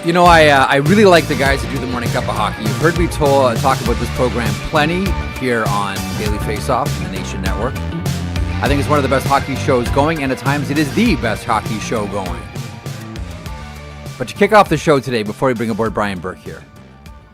You know, I really like the guys who do the Morning Cup of Hockey. You've heard me talk about this program plenty here on Daily Faceoff and the Nation Network. I think it's one of the best hockey shows going, and at times it is the best hockey show going. But to kick off the show today, before we bring aboard Brian Burke here,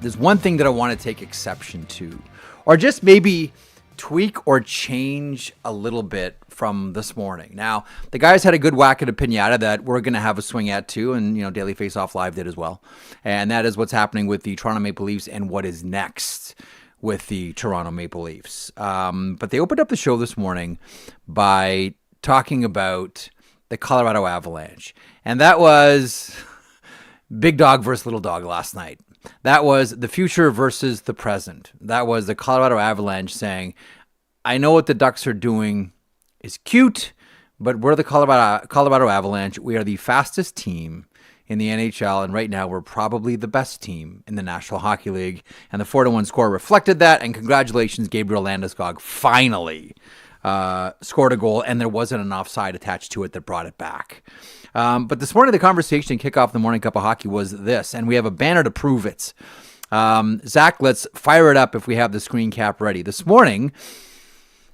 there's one thing that I want to take exception to, or just maybe tweak or change a little bit from this morning. Now, the guys had a good whack at a pinata that we're going to have a swing at too, and Daily Faceoff Live did as well. And that is what's happening with the Toronto Maple Leafs and what is next with the Toronto Maple Leafs. But they opened up the show this morning by talking about the Colorado Avalanche. And that was big dog versus little dog last night. That was the future versus the present. That was the Colorado Avalanche saying, I know what the Ducks are doing is cute, but we're the Colorado Avalanche. We are the fastest team in the NHL, and right now we're probably the best team in the National Hockey League. And the 4-1 score reflected that, and congratulations, Gabriel Landeskog finally scored a goal, and there wasn't an offside attached to it that brought it back. But this morning, the conversation to kick off the Morning Cup of Hockey was this, and we have a banner to prove it. Zach, let's fire it up if we have the screen cap ready. This morning,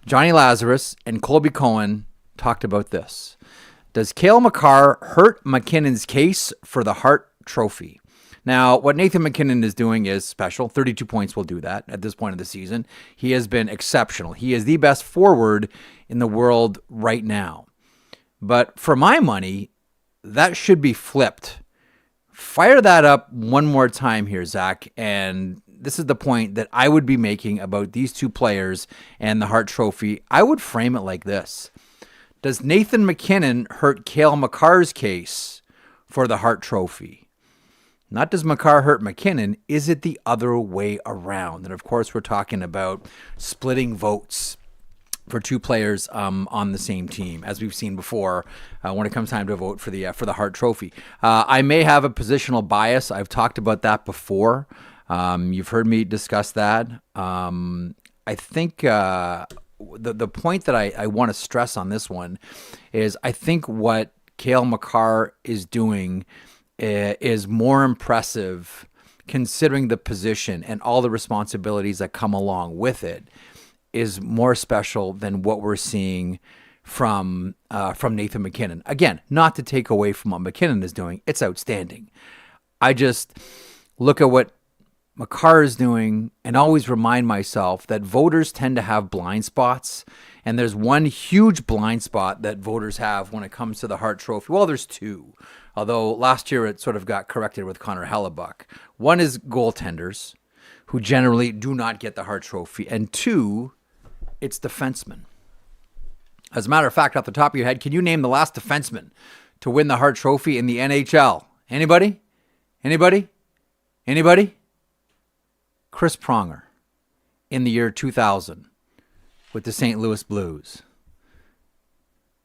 Johnny Lazarus and Colby Cohen talked about this. Does Cale Makar hurt McKinnon's case for the Hart Trophy? Now, what Nathan MacKinnon is doing is special. 32 points will do that at this point of the season. He has been exceptional. He is the best forward in the world right now. But for my money, that should be flipped. Fire that up one more time here, Zach. And this is the point that I would be making about these two players and the Hart Trophy. I would frame it like this. Does Nathan MacKinnon hurt Cale Makar's case for the Hart Trophy? Not does Makar hurt MacKinnon, is it the other way around? And of course, we're talking about splitting votes for two players on the same team, as we've seen before when it comes time to vote for the Hart Trophy. I may have a positional bias. I've talked about that before. You've heard me discuss that. I think the point that I want to stress on this one is I think what Cale Makar is doing is more impressive considering the position and all the responsibilities that come along with it, is more special than what we're seeing from Nathan MacKinnon. Again, not to take away from what MacKinnon is doing. It's outstanding. I just look at what Makar is doing and always remind myself that voters tend to have blind spots. And there's one huge blind spot that voters have when it comes to the Hart Trophy. Well, there's two, although last year it sort of got corrected with Connor Hellebuck. One is goaltenders, who generally do not get the Hart Trophy. And two, it's defensemen. As a matter of fact, off the top of your head, can you name the last defenseman to win the Hart Trophy in the NHL? Anybody? Anybody? Anybody? Chris Pronger in the year 2000 with the St. Louis Blues.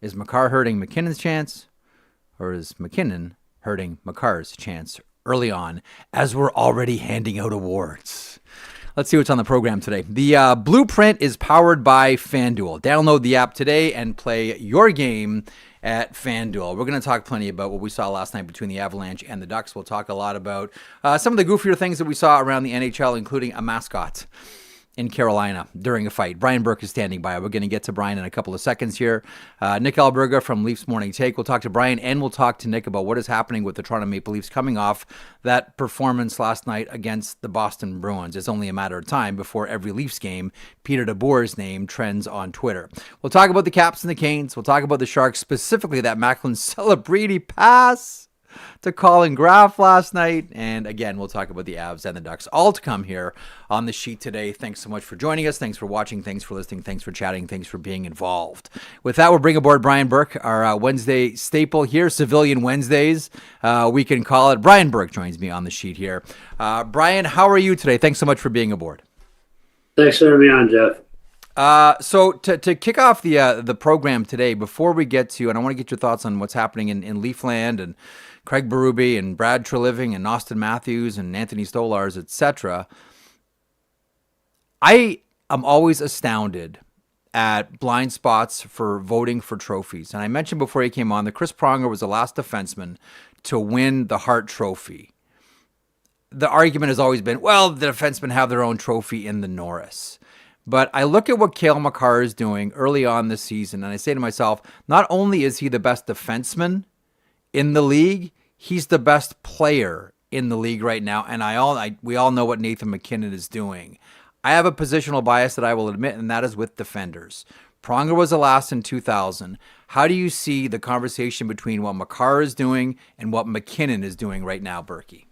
Is Makar hurting MacKinnon's chance, or is MacKinnon hurting Makar's chance early on as we're already handing out awards? Let's see what's on the program today. The Blueprint is powered by FanDuel. Download the app today and play your game at FanDuel. We're going to talk plenty about what we saw last night between the Avalanche and the Ducks. We'll talk a lot about some of the goofier things that we saw around the NHL, including a mascot in Carolina during a fight. Brian Burke is standing by. We're going to get to Brian in a couple of seconds here. Nick Alberga from Leafs Morning Take. We'll talk to Brian and we'll talk to Nick about what is happening with the Toronto Maple Leafs coming off that performance last night against the Boston Bruins. It's only a matter of time before every Leafs game, Peter DeBoer's name trends on Twitter. We'll talk about the Caps and the Canes. We'll talk about the Sharks, specifically that Macklin Celebrity pass to Colin Graf last night. And again, we'll talk about the Avs and the Ducks, all to come here on the sheet today. Thanks so much for joining us. Thanks for watching. Thanks for listening. Thanks for chatting. Thanks for being involved. With that, we'll bring aboard Brian Burke, our Wednesday staple here, Civilian Wednesdays, we can call it. Brian Burke joins me on the sheet here. Brian, how are you today? Thanks so much for being aboard. Thanks for having me on, Jeff. So to kick off the program today, before we get to, and I want to get your thoughts on what's happening in Leafland and Craig Berube and Brad Treliving and Austin Matthews and Anthony Stolarz, etc. I am always astounded at blind spots for voting for trophies. And I mentioned before he came on that Chris Pronger was the last defenseman to win the Hart Trophy. the argument has always been, well, the defensemen have their own trophy in the Norris. But I look at what Cale Makar is doing early on this season, and I say to myself, not only is he the best defenseman in the league, he's the best player in the league right now. And we all know what Nathan MacKinnon is doing. I have a positional bias that I will admit, and that is with defenders. Pronger was the last in 2000. How do you see the conversation between what Makar is doing and what MacKinnon is doing right now, Berkey?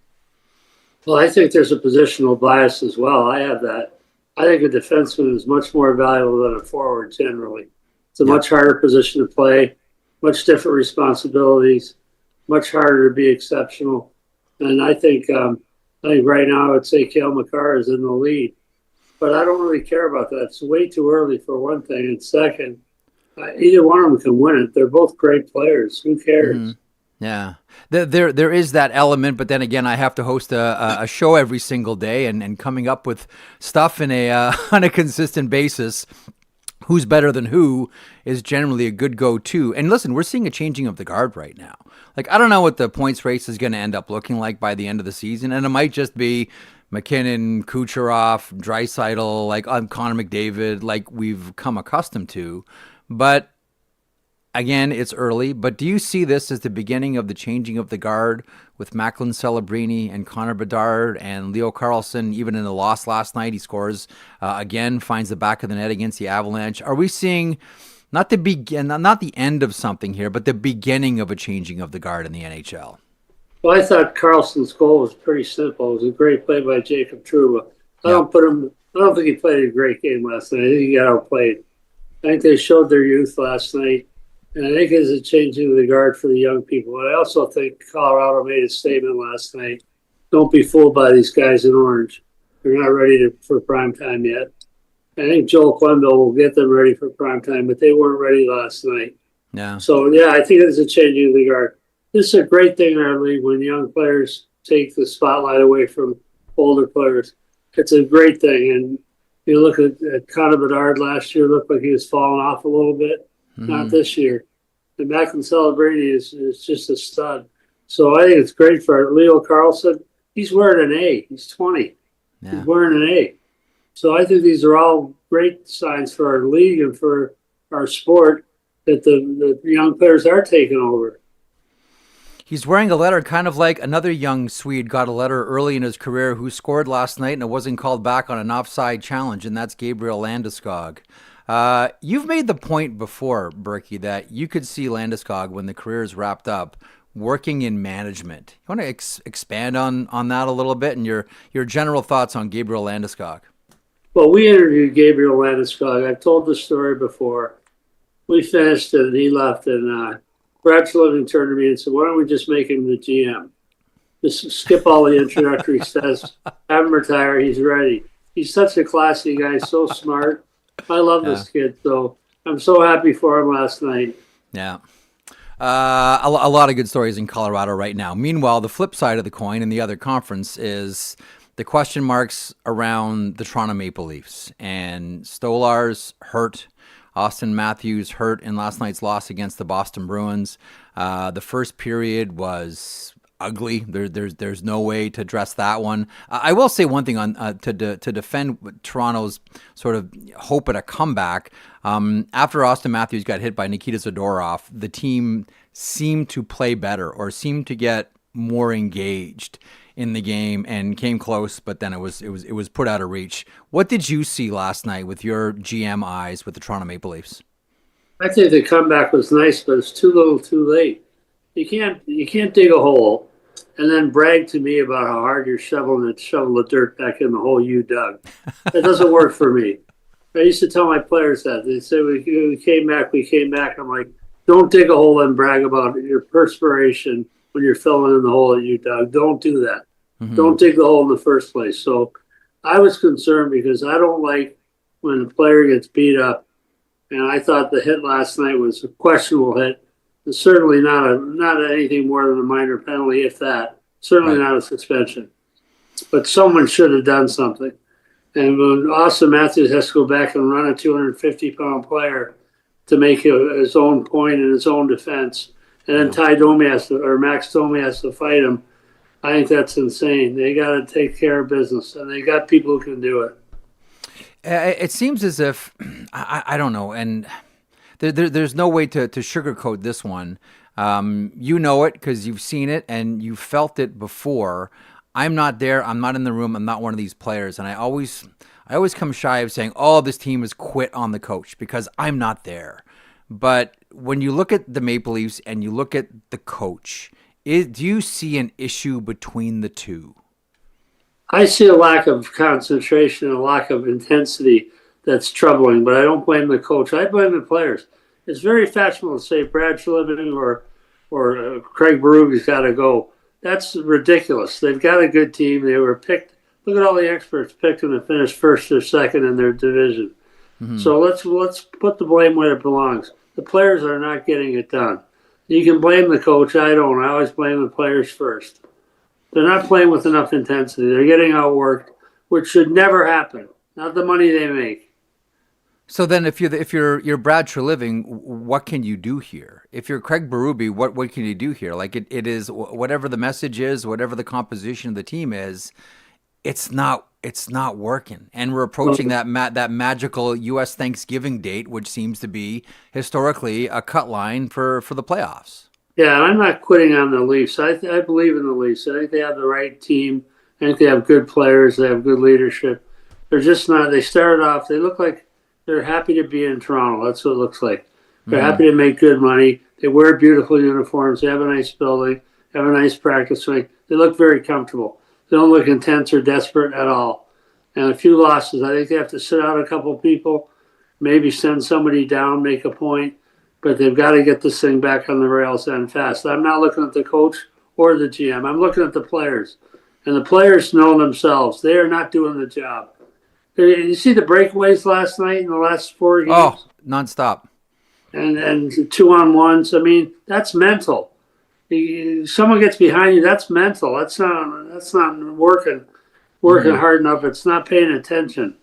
Well, I think there's a positional bias as well. I have that. I think a defenseman is much more valuable than a forward generally. It's a much harder position to play, much different responsibilities, much harder to be exceptional. And I think right now I would say Cale Makar is in the lead. But I don't really care about that. It's way too early for one thing. And second, either one of them can win it. They're both great players. Who cares? Mm-hmm. Yeah, there is that element, but then again, I have to host a show every single day, and coming up with stuff in on a consistent basis. Who's better than who is generally a good go-to. And listen, we're seeing a changing of the guard right now. Like, I don't know what the points race is going to end up looking like by the end of the season, and it might just be MacKinnon, Kucherov, Draisaitl, like Connor McDavid, like we've come accustomed to, but. Again, it's early, but do you see this as the beginning of the changing of the guard with Macklin Celebrini and Connor Bedard and Leo Carlsson? Even in the loss last night, he scores again, finds the back of the net against the Avalanche. Are we seeing not the end of something here, but the beginning of a changing of the guard in the NHL? Well, I thought Carlson's goal was pretty simple. It was a great play by Jacob Trouba. I don't think he played a great game last night. I think he got outplayed. I think they showed their youth last night. And I think it's a changing of the guard for the young people. But I also think Colorado made a statement last night. Don't be fooled by these guys in orange. They're not ready for prime time yet. I think Joel Quenneville will get them ready for prime time, but they weren't ready last night. Yeah. So, I think it's a changing of the guard. This is a great thing in our league when young players take the spotlight away from older players. It's a great thing. And you look at Connor Bedard last year, looked like he was falling off a little bit. Not this year. The Macklin Celebrini is just a stud. So I think it's great for Leo Carlsson. He's wearing an A. He's 20. Yeah. He's wearing an A. So I think these are all great signs for our league and for our sport that the young players are taking over. He's wearing a letter kind of like another young Swede got a letter early in his career who scored last night and it wasn't called back on an offside challenge, and that's Gabriel Landeskog. You've made the point before, Berkey, that you could see Landeskog when the career is wrapped up working in management. You want to expand on that a little bit and your general thoughts on Gabriel Landeskog? Well, we interviewed Gabriel Landeskog. I've told the story before. We finished and he left, and Brad Living turned to me and said, "Why don't we just make him the GM? Just skip all the introductory steps, have him retire. He's ready." He's such a classy guy, so smart. I love this kid, so I'm so happy for him last night. Yeah. A lot of good stories in Colorado right now. Meanwhile, the flip side of the coin in the other conference is the question marks around the Toronto Maple Leafs. And Stolarz hurt. Austin Matthews hurt in last night's loss against the Boston Bruins. The first period was ugly. There's no way to address that one. I will say one thing on to defend Toronto's sort of hope at a comeback. After Austin Matthews got hit by Nikita Zadorov, the team seemed to play better or seemed to get more engaged in the game and came close, but then it was put out of reach. What did you see last night with your GM eyes with the Toronto Maple Leafs? I think the comeback was nice, but it's too little, too late. You can't dig a hole and then brag to me about how hard you're shoveling the dirt back in the hole you dug. That doesn't work for me. I used to tell my players that. They say we came back. I'm like, don't dig a hole and brag about your perspiration when you're filling in the hole that you dug. Don't do that. Mm-hmm. Don't dig the hole in the first place. So I was concerned because I don't like when a player gets beat up. And I thought the hit last night was a questionable hit. It's certainly not anything more than a minor penalty, if that. Certainly not a suspension. But someone should have done something. And when Austin Matthews has to go back and run a 250-pound player to make his own point in his own defense, and then Max Domi has to fight him, I think that's insane. They got to take care of business, and they got people who can do it. It seems as if I don't know, and there's no way to sugarcoat this one. You know it because you've seen it and you felt it before. I'm not there. I'm not in the room. I'm not one of these players, and I always come shy of saying, "Oh, this team has quit on the coach," because I'm not there. But when you look at the Maple Leafs and you look at the coach, do you see an issue between the two? I see a lack of concentration, a lack of intensity that's troubling, but I don't blame the coach. I blame the players. It's very fashionable to say Brad Treliving or Craig Berube has got to go. That's ridiculous. They've got a good team. They were picked. Look at all the experts picked them to finish first or second in their division. Mm-hmm. So let's put the blame where it belongs. The players are not getting it done. You can blame the coach. I don't. I always blame the players first. They're not playing with enough intensity. They're getting outworked, which should never happen. Not the money they make. So then, if you're Brad Treliving, what can you do here? If you're Craig Berube, what can you do here? Like it is whatever the message is, whatever the composition of the team is, it's not working. And we're approaching that magical U.S. Thanksgiving date, which seems to be historically a cut line for the playoffs. Yeah, and I'm not quitting on the Leafs. I believe in the Leafs. I think they have the right team. I think they have good players. They have good leadership. They're just not. They started off. They look like they're happy to be in Toronto. That's what it looks like. They're happy to make good money. They wear beautiful uniforms. They have a nice building. Have a nice practice swing. They look very comfortable. They don't look intense or desperate at all. And a few losses. I think they have to sit out a couple of people, maybe send somebody down, make a point. But they've got to get this thing back on the rails and fast. I'm not looking at the coach or the GM. I'm looking at the players. And the players know themselves. They are not doing the job. You see the breakaways last night in the last 4 games? Oh, nonstop. And 2-on-1s. I mean, that's mental. Someone gets behind you, that's mental. That's not working hard enough. It's not paying attention.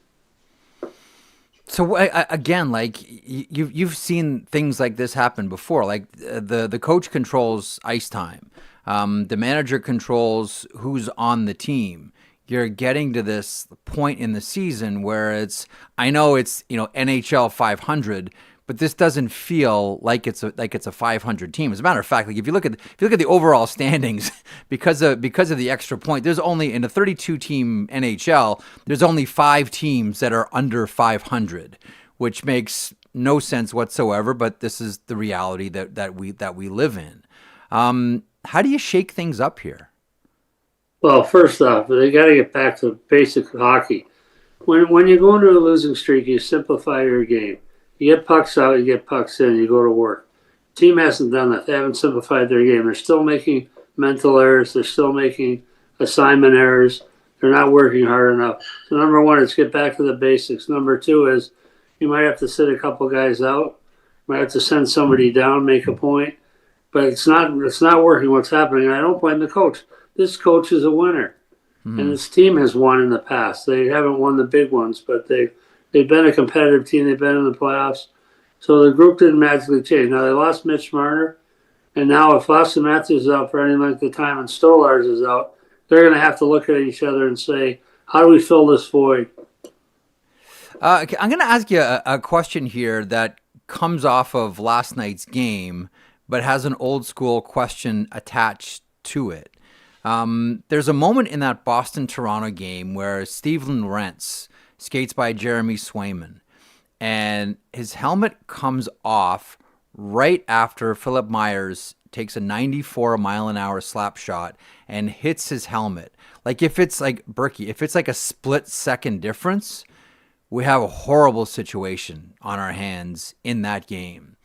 So again, like you've seen things like this happen before. Like the coach controls ice time, the manager controls who's on the team. You're getting to this point in the season where I know it's NHL 500, but this doesn't feel like it's a 500 team. As a matter of fact, like if you look at the overall standings, because of the extra point, there's only in a 32 team NHL, there's only 5 teams that are under 500, which makes no sense whatsoever. But this is the reality that we live in. How do you shake things up here? Well, first off, they got to get back to basic hockey. When you go into a losing streak, you simplify your game. You get pucks out, you get pucks in, you go to work. Team hasn't done that. They haven't simplified their game. They're still making mental errors. They're still making assignment errors. They're not working hard enough. So number one is get back to the basics. Number two is you might have to sit a couple guys out. You might have to send somebody down, make a point. But it's not working what's happening. And I don't blame the coach. This coach is a winner. And this team has won in the past. They haven't won the big ones, but they've been a competitive team. They've been in the playoffs. So the group didn't magically change. Now, they lost Mitch Marner, and now if Austin Matthews is out for any length of time and Stolarz is out, they're going to have to look at each other and say, how do we fill this void? I'm going to ask you a question here that comes off of last night's game, but has an old school question attached to it. There's a moment in that Boston-Toronto game where Steven Lorentz skates by Jeremy Swayman, and his helmet comes off right after Philip Myers takes a 94-mile-an-hour slap shot and hits his helmet. Like if it's like Berkey, if it's like a split-second difference, we have a horrible situation on our hands in that game.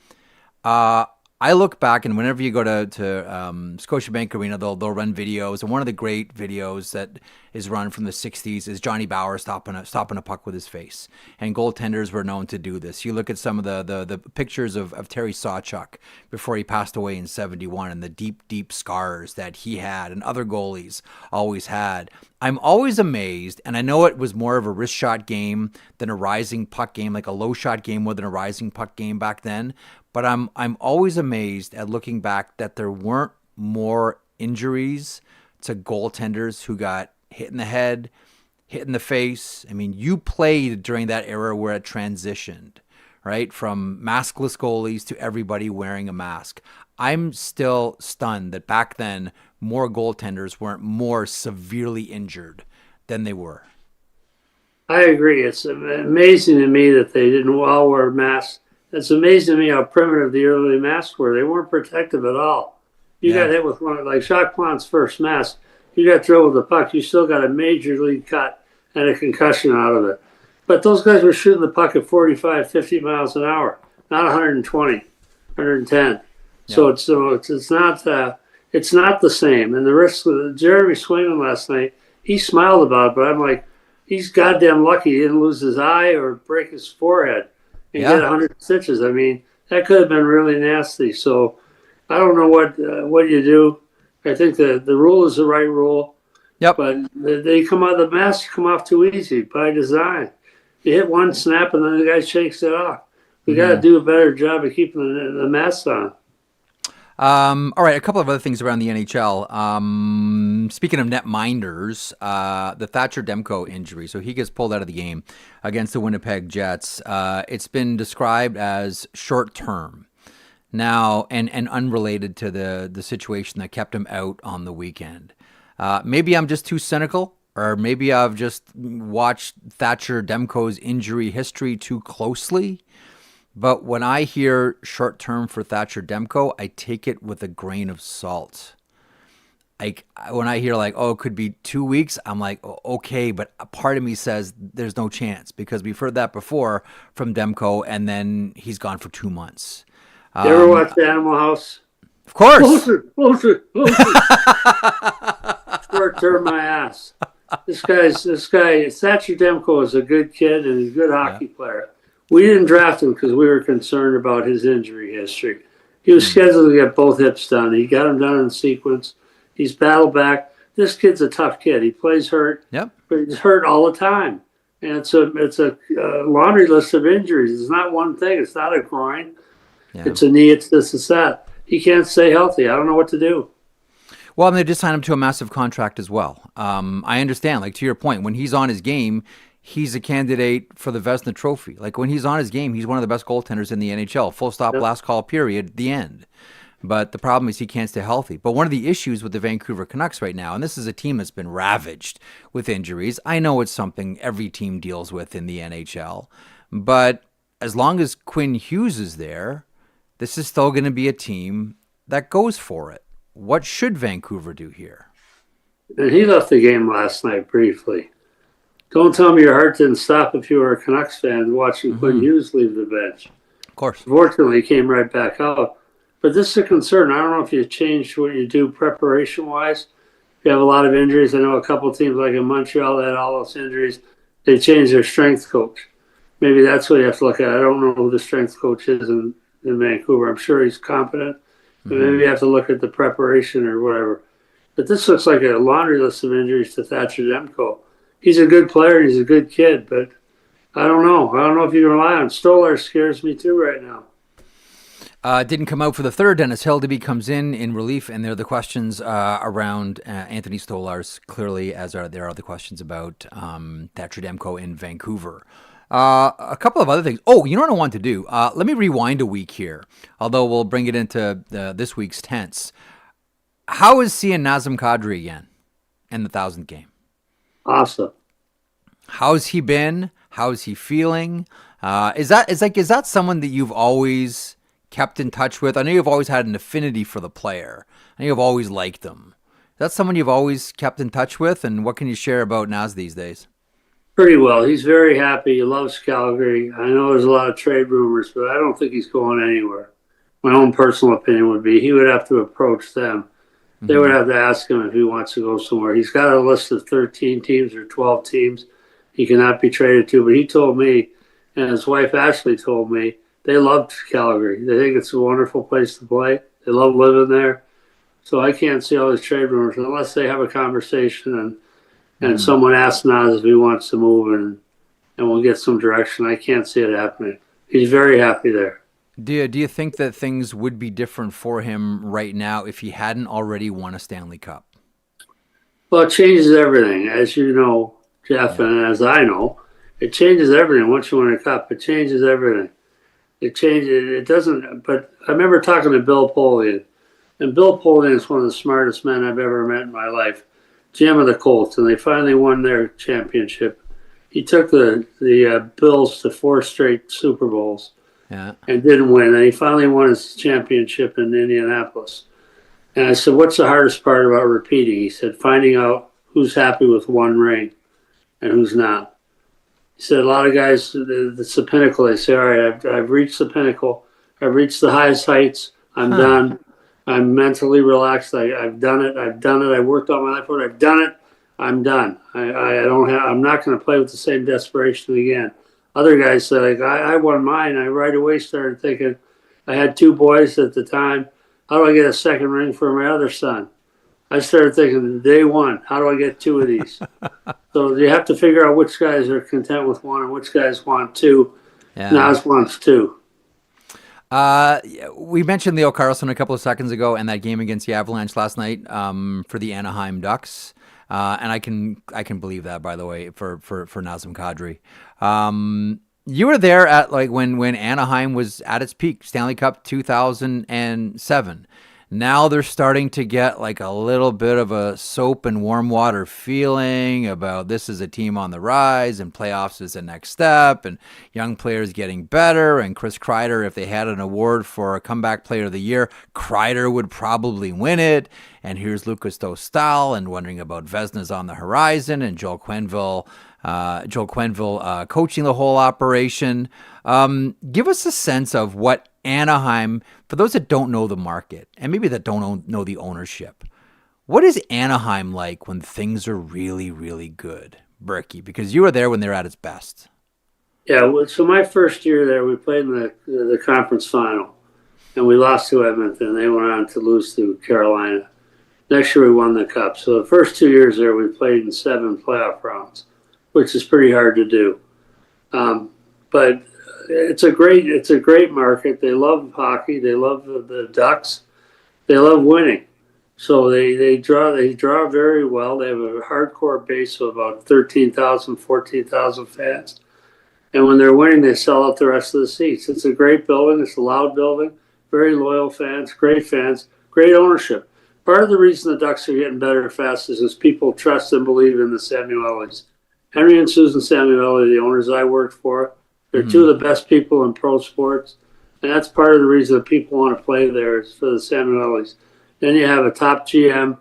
I look back, and whenever you go to Scotiabank Arena, they'll run videos, and one of the great videos that is run from the 60s is Johnny Bower stopping a puck with his face, and goaltenders were known to do this. You look at some of the pictures of Terry Sawchuk before he passed away in 71, and the deep scars that he had and other goalies always had. I'm always amazed, and I know it was more of a wrist shot game than a rising puck game, like a low shot game more than a rising puck game back then. But I'm always amazed at looking back that there weren't more injuries to goaltenders who got hit in the head, hit in the face. I mean, you played during that era where it transitioned, right? From maskless goalies to everybody wearing a mask. I'm still stunned that back then more goaltenders weren't more severely injured than they were. I agree. It's amazing to me that they didn't all wear masks. It's amazing to me how primitive the early masks were. They weren't protective at all. You Yeah. got hit with one, like Jacques Plant's first mask. You got drilled with a puck. You still got a major league cut and a concussion out of it. But those guys were shooting the puck at 45, 50 miles an hour, not 120, 110. So it's not the same. And the risk of Jeremy Swayman last night, he smiled about it, but I'm like, he's goddamn lucky he didn't lose his eye or break his forehead and get 100 stitches. I mean, that could have been really nasty. So I don't know what you do. I think the rule is the right rule. Yep. But they come out, the masks come off too easy by design. You hit one snap and then the guy shakes it off. We got to do a better job of keeping the masks on. All right, a couple of other things around the NHL. Speaking of netminders, the Thatcher Demko injury. So he gets pulled out of the game against the Winnipeg Jets. It's been described as short term now and unrelated to the situation that kept him out on the weekend. Maybe I'm just too cynical, or maybe I've just watched Thatcher Demko's injury history too closely. But when I hear short term for Thatcher Demko, I take it with a grain of salt. Like when I hear it could be 2 weeks, I'm like, okay, but a part of me says there's no chance because we've heard that before from Demko, and then he's gone for 2 months. You ever watch Animal House? Of course. Closer. Short term my ass. This guy, Thatcher Demko is a good kid and he's a good hockey player. We didn't draft him because we were concerned about his injury history. He was scheduled to get both hips done. He got them done in sequence. He's battled back. This kid's a tough kid. He plays hurt, but he's hurt all the time. And it's a laundry list of injuries. It's not one thing. It's not a groin. Yeah. It's a knee. It's this. It's that. He can't stay healthy. I don't know what to do. Well, and they just signed him to a massive contract as well. I understand. To your point, when he's on his game, he's a candidate for the Vezina Trophy. When he's on his game, he's one of the best goaltenders in the NHL. Full stop, last call, period, the end. But the problem is he can't stay healthy. But one of the issues with the Vancouver Canucks right now, and this is a team that's been ravaged with injuries. I know it's something every team deals with in the NHL. But as long as Quinn Hughes is there, this is still going to be a team that goes for it. What should Vancouver do here? And he left the game last night briefly. Don't tell me your heart didn't stop if you were a Canucks fan watching Quinn Hughes leave the bench. Of course. Fortunately, he came right back out. But this is a concern. I don't know if you changed what you do preparation-wise. If you have a lot of injuries, I know a couple of teams like in Montreal that had all those injuries. They changed their strength coach. Maybe that's what you have to look at. I don't know who the strength coach is in Vancouver. I'm sure he's competent. But maybe you have to look at the preparation or whatever. But this looks like a laundry list of injuries to Thatcher Demko. He's a good player. He's a good kid, but I don't know. I don't know if you can rely on Stolar. Scares me too right now. Didn't come out for the third. Dennis Hildeby comes in relief, and there are the questions around Anthony Stolarz, clearly, as there are the questions about Thatcher Demko in Vancouver. A couple of other things. Oh, you know what I want to do? Let me rewind a week here, although we'll bring it into this week's tense. How is seeing Nazem Kadri again in the 1,000th game? Awesome. How's he been? How's he feeling? Is that someone that you've always kept in touch with? I know you've always had an affinity for the player. I know you've always liked him. Is that someone you've always kept in touch with? And what can you share about Naz these days? Pretty well. He's very happy. He loves Calgary. I know there's a lot of trade rumors, but I don't think he's going anywhere. My own personal opinion would be he would have to approach them. They would have to ask him if he wants to go somewhere. He's got a list of 13 teams or 12 teams he cannot be traded to. But he told me, and his wife Ashley told me, they love Calgary. They think it's a wonderful place to play. They love living there. So I can't see all these trade rumors unless they have a conversation and someone asks Naz if he wants to move and we'll get some direction. I can't see it happening. He's very happy there. Do you think that things would be different for him right now if he hadn't already won a Stanley Cup? Well, it changes everything, as you know, Jeff, Yeah. and as I know, it changes everything. Once you win a cup, it changes everything. It changes. It doesn't. But I remember talking to Bill Polian, and Bill Polian is one of the smartest men I've ever met in my life. GM of the Colts, and they finally won their championship. He took the Bills to 4 straight Super Bowls Yeah. and didn't win, and he finally won his championship in Indianapolis. And I said, "What's the hardest part about repeating?" He said, "Finding out who's happy with one ring and who's not." He said, "A lot of guys, it's the pinnacle. They say, all right, I've reached the pinnacle. I've reached the highest heights. I'm done. I'm mentally relaxed. I've done it. I've done it. I worked all my life for it. I've done it. I'm done. I don't have. I'm not going to play with the same desperation again." Other guys say, like, I won mine. I right away started thinking. I had 2 boys at the time. How do I get a second ring for my other son? I started thinking day one, how do I get 2 of these? So you have to figure out which guys are content with one and which guys want 2. Yeah. Nas wants 2. We mentioned Leo Carlson a couple of seconds ago and that game against the Avalanche last night for the Anaheim Ducks. And I can believe that, by the way, for Nazem Kadri. You were there at like when Anaheim was at its peak, Stanley Cup 2007. Now they're starting to get like a little bit of a soap and warm water feeling about this is a team on the rise and playoffs is the next step and young players getting better. And Chris Kreider, if they had an award for a comeback player of the year, Kreider would probably win it. And here's Lucas Dostal and wondering about Vesna's on the horizon and Joel Quenneville coaching the whole operation. Give us a sense of what Anaheim, for those that don't know the market and maybe that don't know the ownership, what is Anaheim like when things are really, really good, Berkey? Because you were there when they're at its best. Yeah, so my first year there, we played in the conference final, and we lost to Edmonton. They went on to lose to Carolina. Next year, we won the cup. So the first 2 years there, we played in 7 playoff rounds, which is pretty hard to do. But it's a great market. They love hockey. They love the Ducks. They love winning. So they draw very well. They have a hardcore base of about 13,000, 14,000 fans. And when they're winning, they sell out the rest of the seats. It's a great building. It's a loud building. Very loyal fans, great ownership. Part of the reason the Ducks are getting better fast is people trust and believe in the Samuelis. Henry and Susan Samueli, the owners I worked for, they're 2 of the best people in pro sports. And that's part of the reason that people want to play there is for the Samuelis. Then you have a top GM.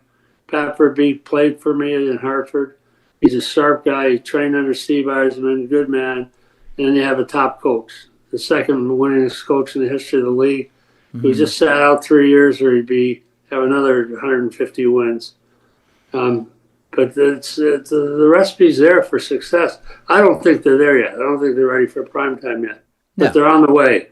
Pat Verbeek played for me in Hartford. He's a sharp guy. He trained under Steve Yzerman, good man. And then you have a top coach, the second winningest coach in the history of the league. He just sat out 3 years or he'd have another 150 wins. But the recipe's there for success. I don't think they're there yet. I don't think they're ready for prime time yet. But they're on the way.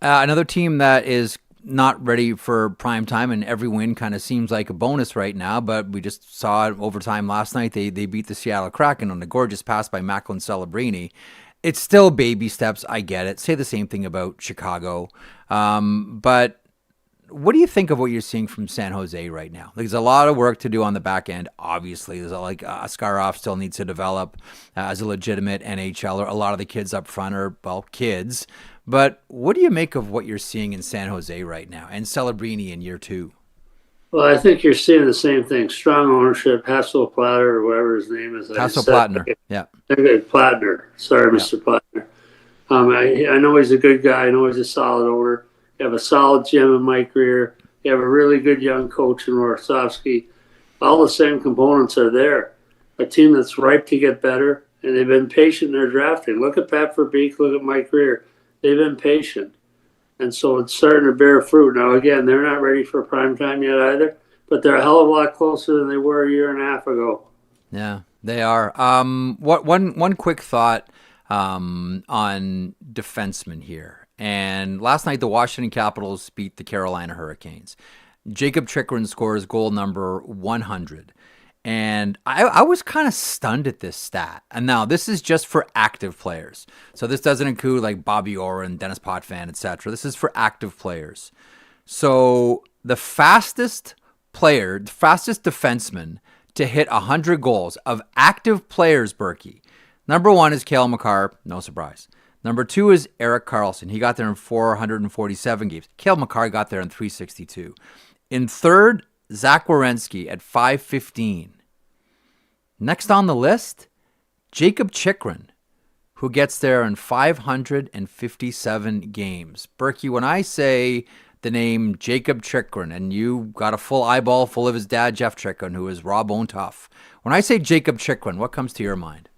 Another team that is not ready for prime time, and every win kind of seems like a bonus right now, but we just saw it overtime last night. They beat the Seattle Kraken on a gorgeous pass by Macklin Celebrini. It's still baby steps. I get it. Say the same thing about Chicago. But what do you think of what you're seeing from San Jose right now? There's a lot of work to do on the back end. Obviously, there's Askarov still needs to develop as a legitimate NHLer. A lot of the kids up front are, kids. But what do you make of what you're seeing in San Jose right now and Celebrini in year 2? Well, I think you're seeing the same thing. Strong ownership, Hasselplatter or whatever his name is. Hasselplattner, yeah. Plattner. Sorry, Mr. Plattner. I know he's a good guy. I know he's a solid owner. You have a solid GM in Mike Greer. You have a really good young coach in Warsofsky. All the same components are there. A team that's ripe to get better, and they've been patient in their drafting. Look at Pat Verbeek, look at Mike Greer. They've been patient. And so it's starting to bear fruit. Now, again, they're not ready for prime time yet either, but they're a hell of a lot closer than they were a year and a half ago. Yeah, they are. One quick thought on defensemen here. And last night, the Washington Capitals beat the Carolina Hurricanes. Jacob Chychrun scores goal number 100. And I was kind of stunned at this stat. And now this is just for active players. So this doesn't include like Bobby Orr and Dennis Potvin, etc. This is for active players. So the fastest defenseman to hit 100 goals of active players, Berkey. Number 1 is Cale Makar, no surprise. Number 2 is Erik Karlsson. He got there in 447 games. Cale Makar got there in 362. In third, Zach Werenski at 515. Next on the list, Jakob Chychrun, who gets there in 557 games. Berkey, when I say the name Jakob Chychrun, and you got a full eyeball full of his dad, Jeff Chychrun, who is raw bone tough. When I say Jakob Chychrun, what comes to your mind?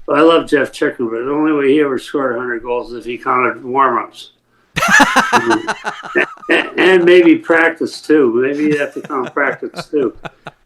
Well, I love Jeff Chychrun, but the only way he ever scored 100 goals is if he counted warm-ups. And maybe practice, too. Maybe you have to count practice, too.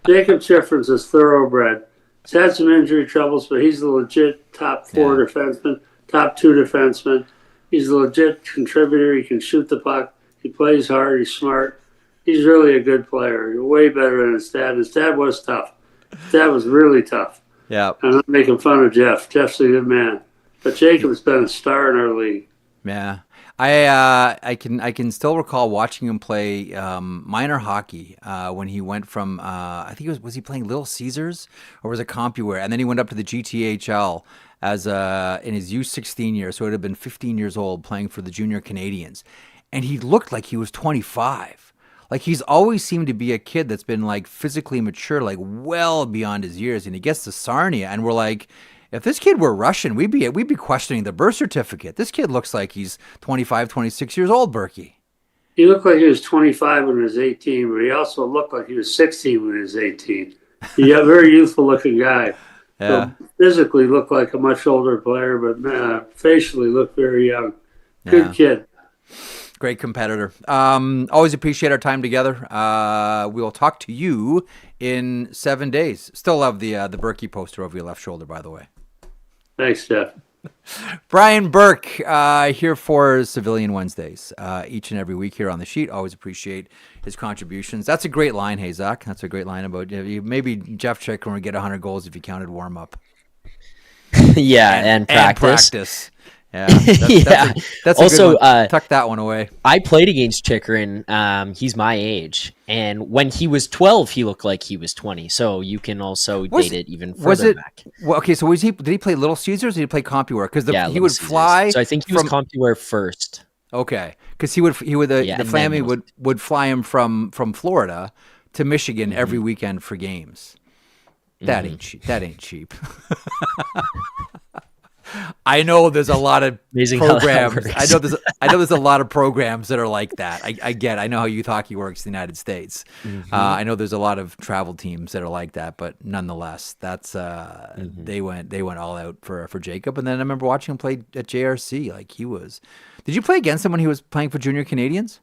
Jakob Chychrun's a thoroughbred. He's had some injury troubles, but he's a legit top 4 defenseman, top 2 defenseman. He's a legit contributor. He can shoot the puck. He plays hard. He's smart. He's really a good player. Way better than his dad. His dad was tough. His dad was really tough. Yeah. I'm not making fun of Jeff. Jeff's a good man. But Jacob's been a star in our league. Yeah. I can still recall watching him play minor hockey when he went from I think was he playing Little Caesars or was it CompuWare, and then he went up to the GTHL as in his U16 year, so it would have been 15 years old, playing for the Junior Canadians, and he looked like he was 25. Like, he's always seemed to be a kid that's been like physically mature, like well beyond his years, and he gets to Sarnia, and we're like, if this kid were Russian, we'd be questioning the birth certificate. This kid looks like he's 25, 26 years old, Berkey. He looked like he was 25 when he was 18, but he also looked like he was 16 when he was 18. He's a very youthful-looking guy. Yeah. So physically looked like a much older player, but facially looked very young. Good kid. Great competitor. Always appreciate our time together. We'll talk to you in 7 days. Still love the Berkey poster over your left shoulder, by the way. Thanks, Jeff. Brian Burke here for Civilian Wednesdays each and every week here on the sheet. Always appreciate his contributions. That's a great line, hey, Zach. That's a great line about maybe Jeff Chychrun would get 100 goals if he counted warm-up. and practice. Yeah, that's also a good one. Tuck that one away. I played against Chychrun. He's my age, and when he was 12, he looked like he was 20. So you can also date it even further back. Well, okay, so did he play Little Caesars? Or did he play CompuWare? Because he would Caesars. fly. So I think he was CompuWare first. Okay, because the family would fly him from Florida to Michigan every weekend for games. That ain't cheap. That ain't cheap. I know there's a lot of programs. I know there's a lot of programs that are like that. I know how youth hockey works in the United States. I know there's a lot of travel teams that are like that, but nonetheless, that's they went all out for Jacob. And then I remember watching him play at JRC. Like, he was. Did you play against him when he was playing for Junior Canadians?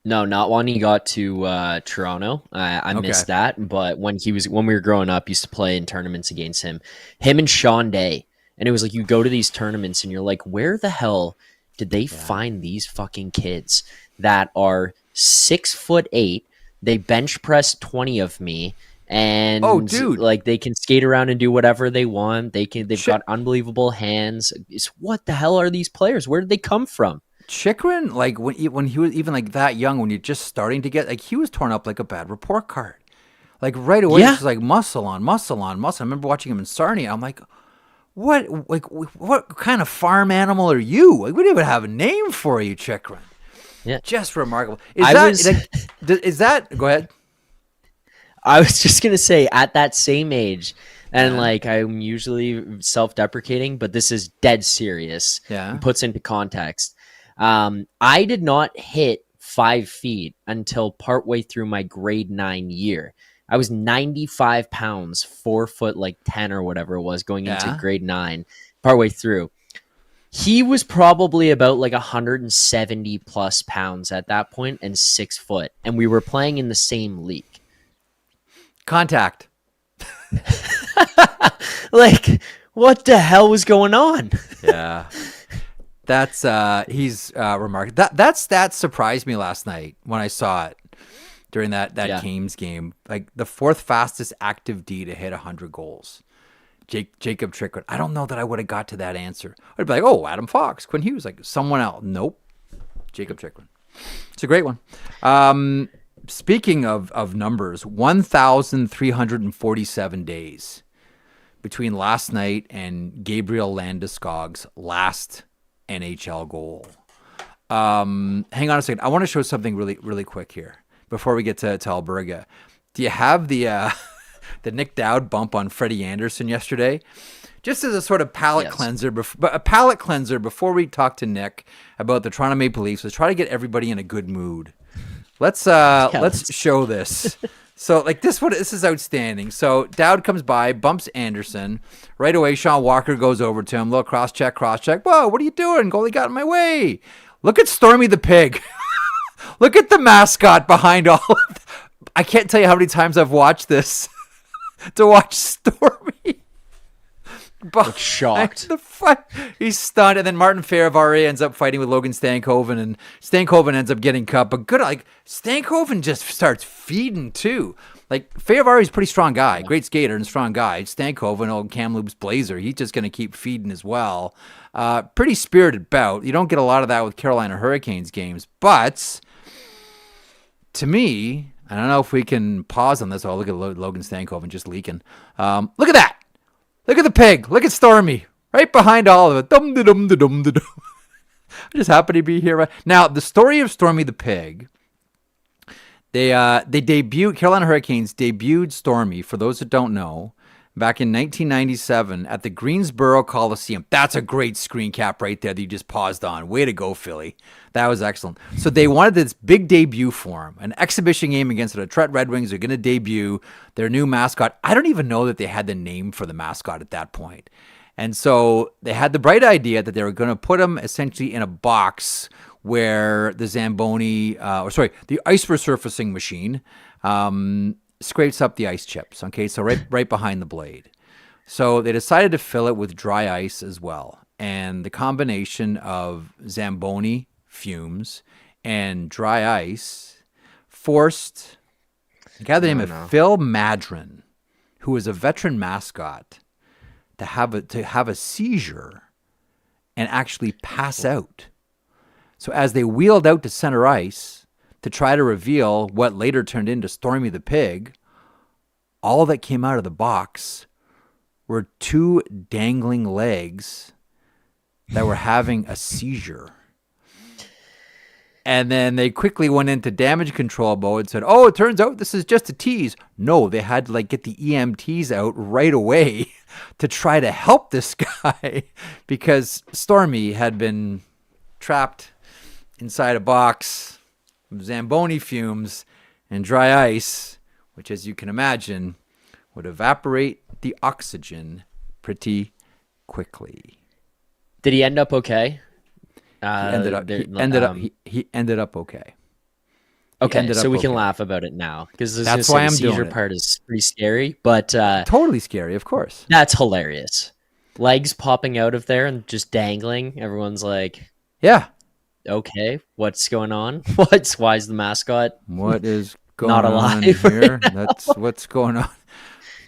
No, not when he got to Toronto. I missed that. But when we were growing up, used to play in tournaments against him and Sean Day. And it was like, you go to these tournaments and you're like, where the hell did they find these fucking kids that are 6'8"? They bench press 20 of me, and like, they can skate around and do whatever they want. They've got unbelievable hands. What the hell are these players? Where did they come from? Chychrun, like when he was even like that young, when you're just starting to get, like, he was torn up like a bad report card. Like, right away, it's like muscle on muscle on muscle. I remember watching him in Sarnia. I'm like, what kind of farm animal are you? Like, we didn't even have a name for you, Chychrun. Yeah, just remarkable. Is that? Go ahead. I was just gonna say, at that same age, and like, I'm usually self-deprecating, but this is dead serious. Yeah, puts into context. I did not hit 5 feet until partway through my grade 9 year. I was 95 pounds, 4 foot, like 10 or whatever it was, going into grade 9, partway through. He was probably about like 170 plus pounds at that point and 6 foot. And we were playing in the same league. Contact. Like, what the hell was going on? Yeah. That's, he's remarkable. That stat surprised me last night when I saw it. During that Canes game, like the 4th fastest active D to hit 100 goals, Jakob Chychrun. I don't know that I would have got to that answer. I'd be like, oh, Adam Fox, Quinn Hughes, like someone else. Nope, Jakob Chychrun. It's a great one. speaking of numbers, 1,347 days between last night and Gabriel Landeskog's last NHL goal. Hang on a second. I want to show something really, really quick here before we get to Alberga. Do you have the the Nick Dowd bump on Freddie Anderson yesterday? Just as a sort of palate cleanser, before we talk to Nick about the Toronto Maple Leafs, let's try to get everybody in a good mood. Let's show this. So like this is outstanding. So Dowd comes by, bumps Anderson. Right away, Sean Walker goes over to him. Little cross check. Whoa, what are you doing? Goalie got in my way. Look at Stormy the Pig. Look at the mascot behind all of I can't tell you how many times I've watched this to watch Stormy. Shocked. He's stunned, and then Martin Fehervary ends up fighting with Logan Stankoven, and Stankoven ends up getting cut. But good, like Stankoven just starts feeding too. Like Fehervary's a pretty strong guy, great skater and strong guy. Stankoven, old Kamloops Blazer, he's just going to keep feeding as well. Pretty spirited bout. You don't get a lot of that with Carolina Hurricanes games, but to me, I don't know if we can pause on this. Oh, look at Logan Stankoven just leaking. Look at that. Look at the pig. Look at Stormy. Right behind all of it. Dum-da-dum-da-dum-da-dum. I just happen to be here. Right now, the story of Stormy the Pig, they debuted, Carolina Hurricanes debuted Stormy, for those that don't know, back in 1997 at the Greensboro Coliseum. That's a great screen cap right there that you just paused on. Way to go, Philly. That was excellent. So they wanted this big debut for him, an exhibition game against the Detroit Red Wings. They're going to debut their new mascot. I don't even know that they had the name for the mascot at that point. And so they had the bright idea that they were going to put him essentially in a box where the Zamboni, the ice resurfacing machine, scrapes up the ice chips. Okay, so right behind the blade. So they decided to fill it with dry ice as well. And the combination of Zamboni fumes and dry ice forced a guy by the name of Phil Madron, who was a veteran mascot, to have a seizure and actually pass out. So as they wheeled out to center ice to try to reveal what later turned into Stormy the Pig, all that came out of the box were two dangling legs that were having a seizure. And then they quickly went into damage control mode and said, oh, it turns out this is just a tease. No, they had to get the EMTs out right away to try to help this guy because Stormy had been trapped inside a box of Zamboni fumes and dry ice, which, as you can imagine, would evaporate the oxygen pretty quickly. Did he end up okay? He ended up okay. Okay, so we can laugh about it now because that's why the seizure part is pretty scary, but totally scary, of course. That's hilarious. Legs popping out of there and just dangling. Everyone's like, "Yeah, okay, what's going on? Why is the mascot? What is going not on alive here? That's what's going on."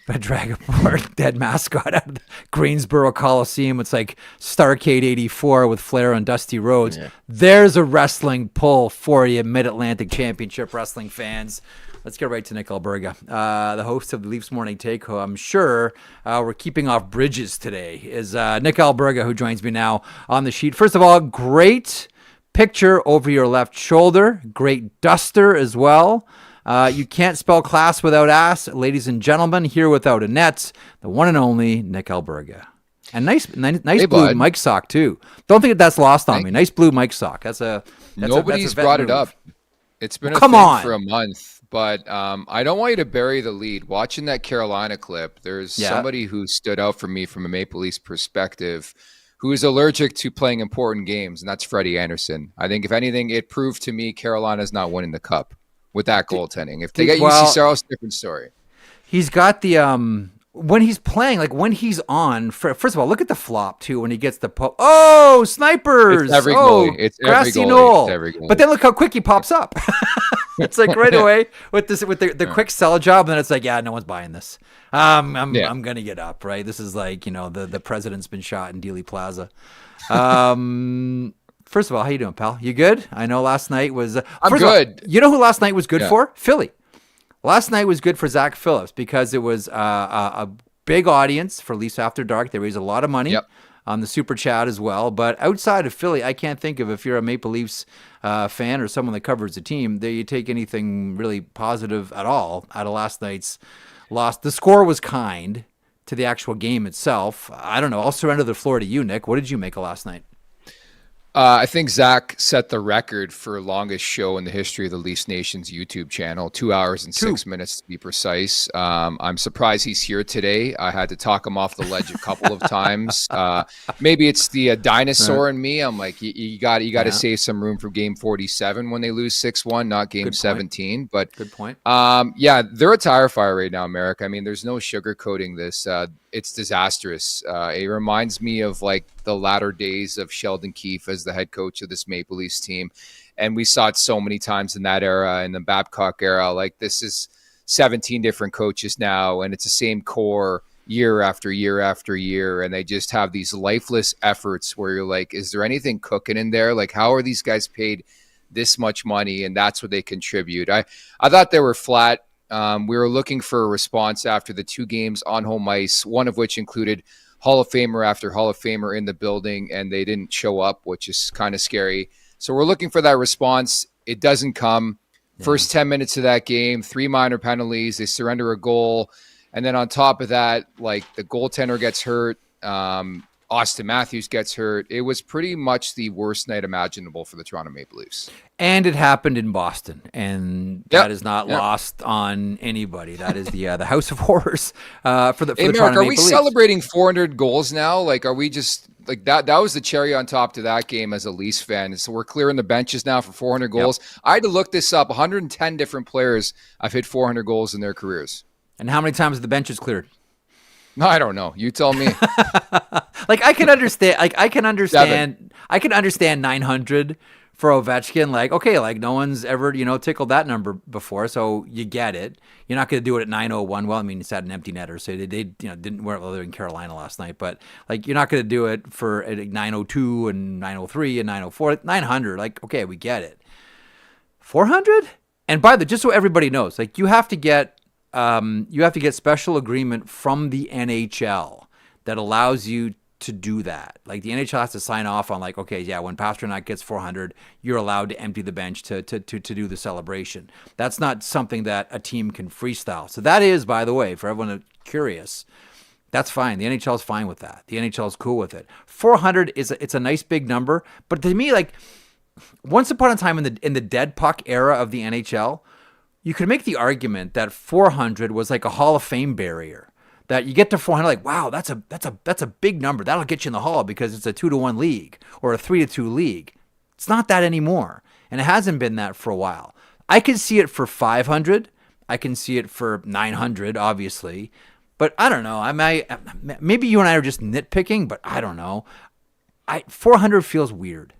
I drag apart dead mascot out of the Greensboro Coliseum. It's like Starrcade 84 with Flair and Dusty Rhodes. Yeah. There's a wrestling pull for you, Mid-Atlantic Championship wrestling fans. Let's get right to Nick Alberga, the host of the Leafs Morning Take. I'm sure we're keeping off bridges today. Is Nick Alberga, who joins me now on the sheet. First of all, great picture over your left shoulder. Great duster as well. You can't spell class without ass. Ladies and gentlemen, here without a net, the one and only Nick Alberga. And nice hey, blue bud. Mike sock, too. Don't think that's lost on me. Nice blue Mike sock. Nobody's brought it up. It's been a thing for a month, but I don't want you to bury the lead. Watching that Carolina clip, there's somebody who stood out for me from a Maple Leafs perspective who is allergic to playing important games, and that's Freddie Anderson. I think, if anything, it proved to me Carolina's not winning the Cup with that goaltending. If they get UC Saros, different story. He's got the when he's playing, like when he's on. First of all, look at the flop too when he gets the snipers. It's every goalie. It's grassy every knoll. Goalie. But then look how quick he pops up. It's like right away with the quick sell job, and then it's like, yeah, no one's buying this. I'm gonna get up, right? This is like, the president's been shot in Dealey Plaza. First of all, how you doing, pal? You good? I know last night was. I'm good. All, you know who last night was good for? Philly. Last night was good for Zach Phillips because it was a big audience for Leafs After Dark. They raised a lot of money on the Super Chat as well. But outside of Philly, I can't think of, if you're a Maple Leafs fan or someone that covers the team, that you take anything really positive at all out of last night's loss. The score was kind to the actual game itself. I don't know. I'll surrender the floor to you, Nick. What did you make of last night? I think Zach set the record for longest show in the history of the Leafs Nation's YouTube channel, 2 hours and 6 minutes to be precise. I'm surprised he's here today. I had to talk him off the ledge a couple of times. Maybe it's the dinosaur in me. I'm like, you got to save some room for Game 47 when they lose 6-1, not Game 17. But good point. They're a tire fire right now, America. I mean, there's no sugarcoating this. It's disastrous. It reminds me of like the latter days of Sheldon Keefe as the head coach of this Maple Leafs team. And we saw it so many times in that era, in the Babcock era. Like, this is 17 different coaches now, and it's the same core year after year after year. And they just have these lifeless efforts where you're like, is there anything cooking in there? Like, how are these guys paid this much money? And that's what they contribute. I thought they were flat. We were looking for a response after the 2 games on home ice, one of which included Hall of Famer after Hall of Famer in the building, and they didn't show up, which is kind of scary. So we're looking for that response. It doesn't come. First 10 minutes of that game, 3 minor penalties. They surrender a goal. And then on top of that, like, the goaltender gets hurt. Austin Matthews gets hurt. It was pretty much the worst night imaginable for the Toronto Maple Leafs. And it happened in Boston, and that is not lost on anybody. That is the House of Horrors for the Hey, Toronto Mark, are Maple we Leafs. celebrating 400 goals now? Like, are we just like that? That was the cherry on top to that game as a Leafs fan. So we're clearing the benches now for 400 goals. I had to look this up. 110 different players have hit 400 goals in their careers. And how many times have the benches cleared? No, I don't know. You tell me. Like, I can understand. Like, I can understand 900 for Ovechkin. Like, okay, like, no one's ever, tickled that number before, so you get it. You're not going to do it at 901. Well, I mean, it's at an empty netter, so they didn't weren't in Carolina last night, but like, you're not going to do it for at 902 and 903 and 904, 900. Like, okay, we get it. 400. And by the, just so everybody knows, like, you have to get special agreement from the NHL that allows you to do that. Like, the NHL has to sign off on, like, okay, yeah, when Pastrnak gets 400, you're allowed to empty the bench to do the celebration. That's not something that a team can freestyle. So that is, by the way, for everyone curious, that's fine. The NHL is fine with that. The NHL is cool with it. 400 it's a nice big number, but to me, like, once upon a time in the dead puck era of the NHL, you could make the argument that 400 was like a Hall of Fame barrier. That you get to 400, like, wow, that's a big number. That'll get you in the Hall because it's a 2-1 league or a 3-2 league. It's not that anymore, and it hasn't been that for a while. I can see it for 500. I can see it for 900, obviously, but I don't know. Maybe you and I are just nitpicking, but I don't know. 400 feels weird.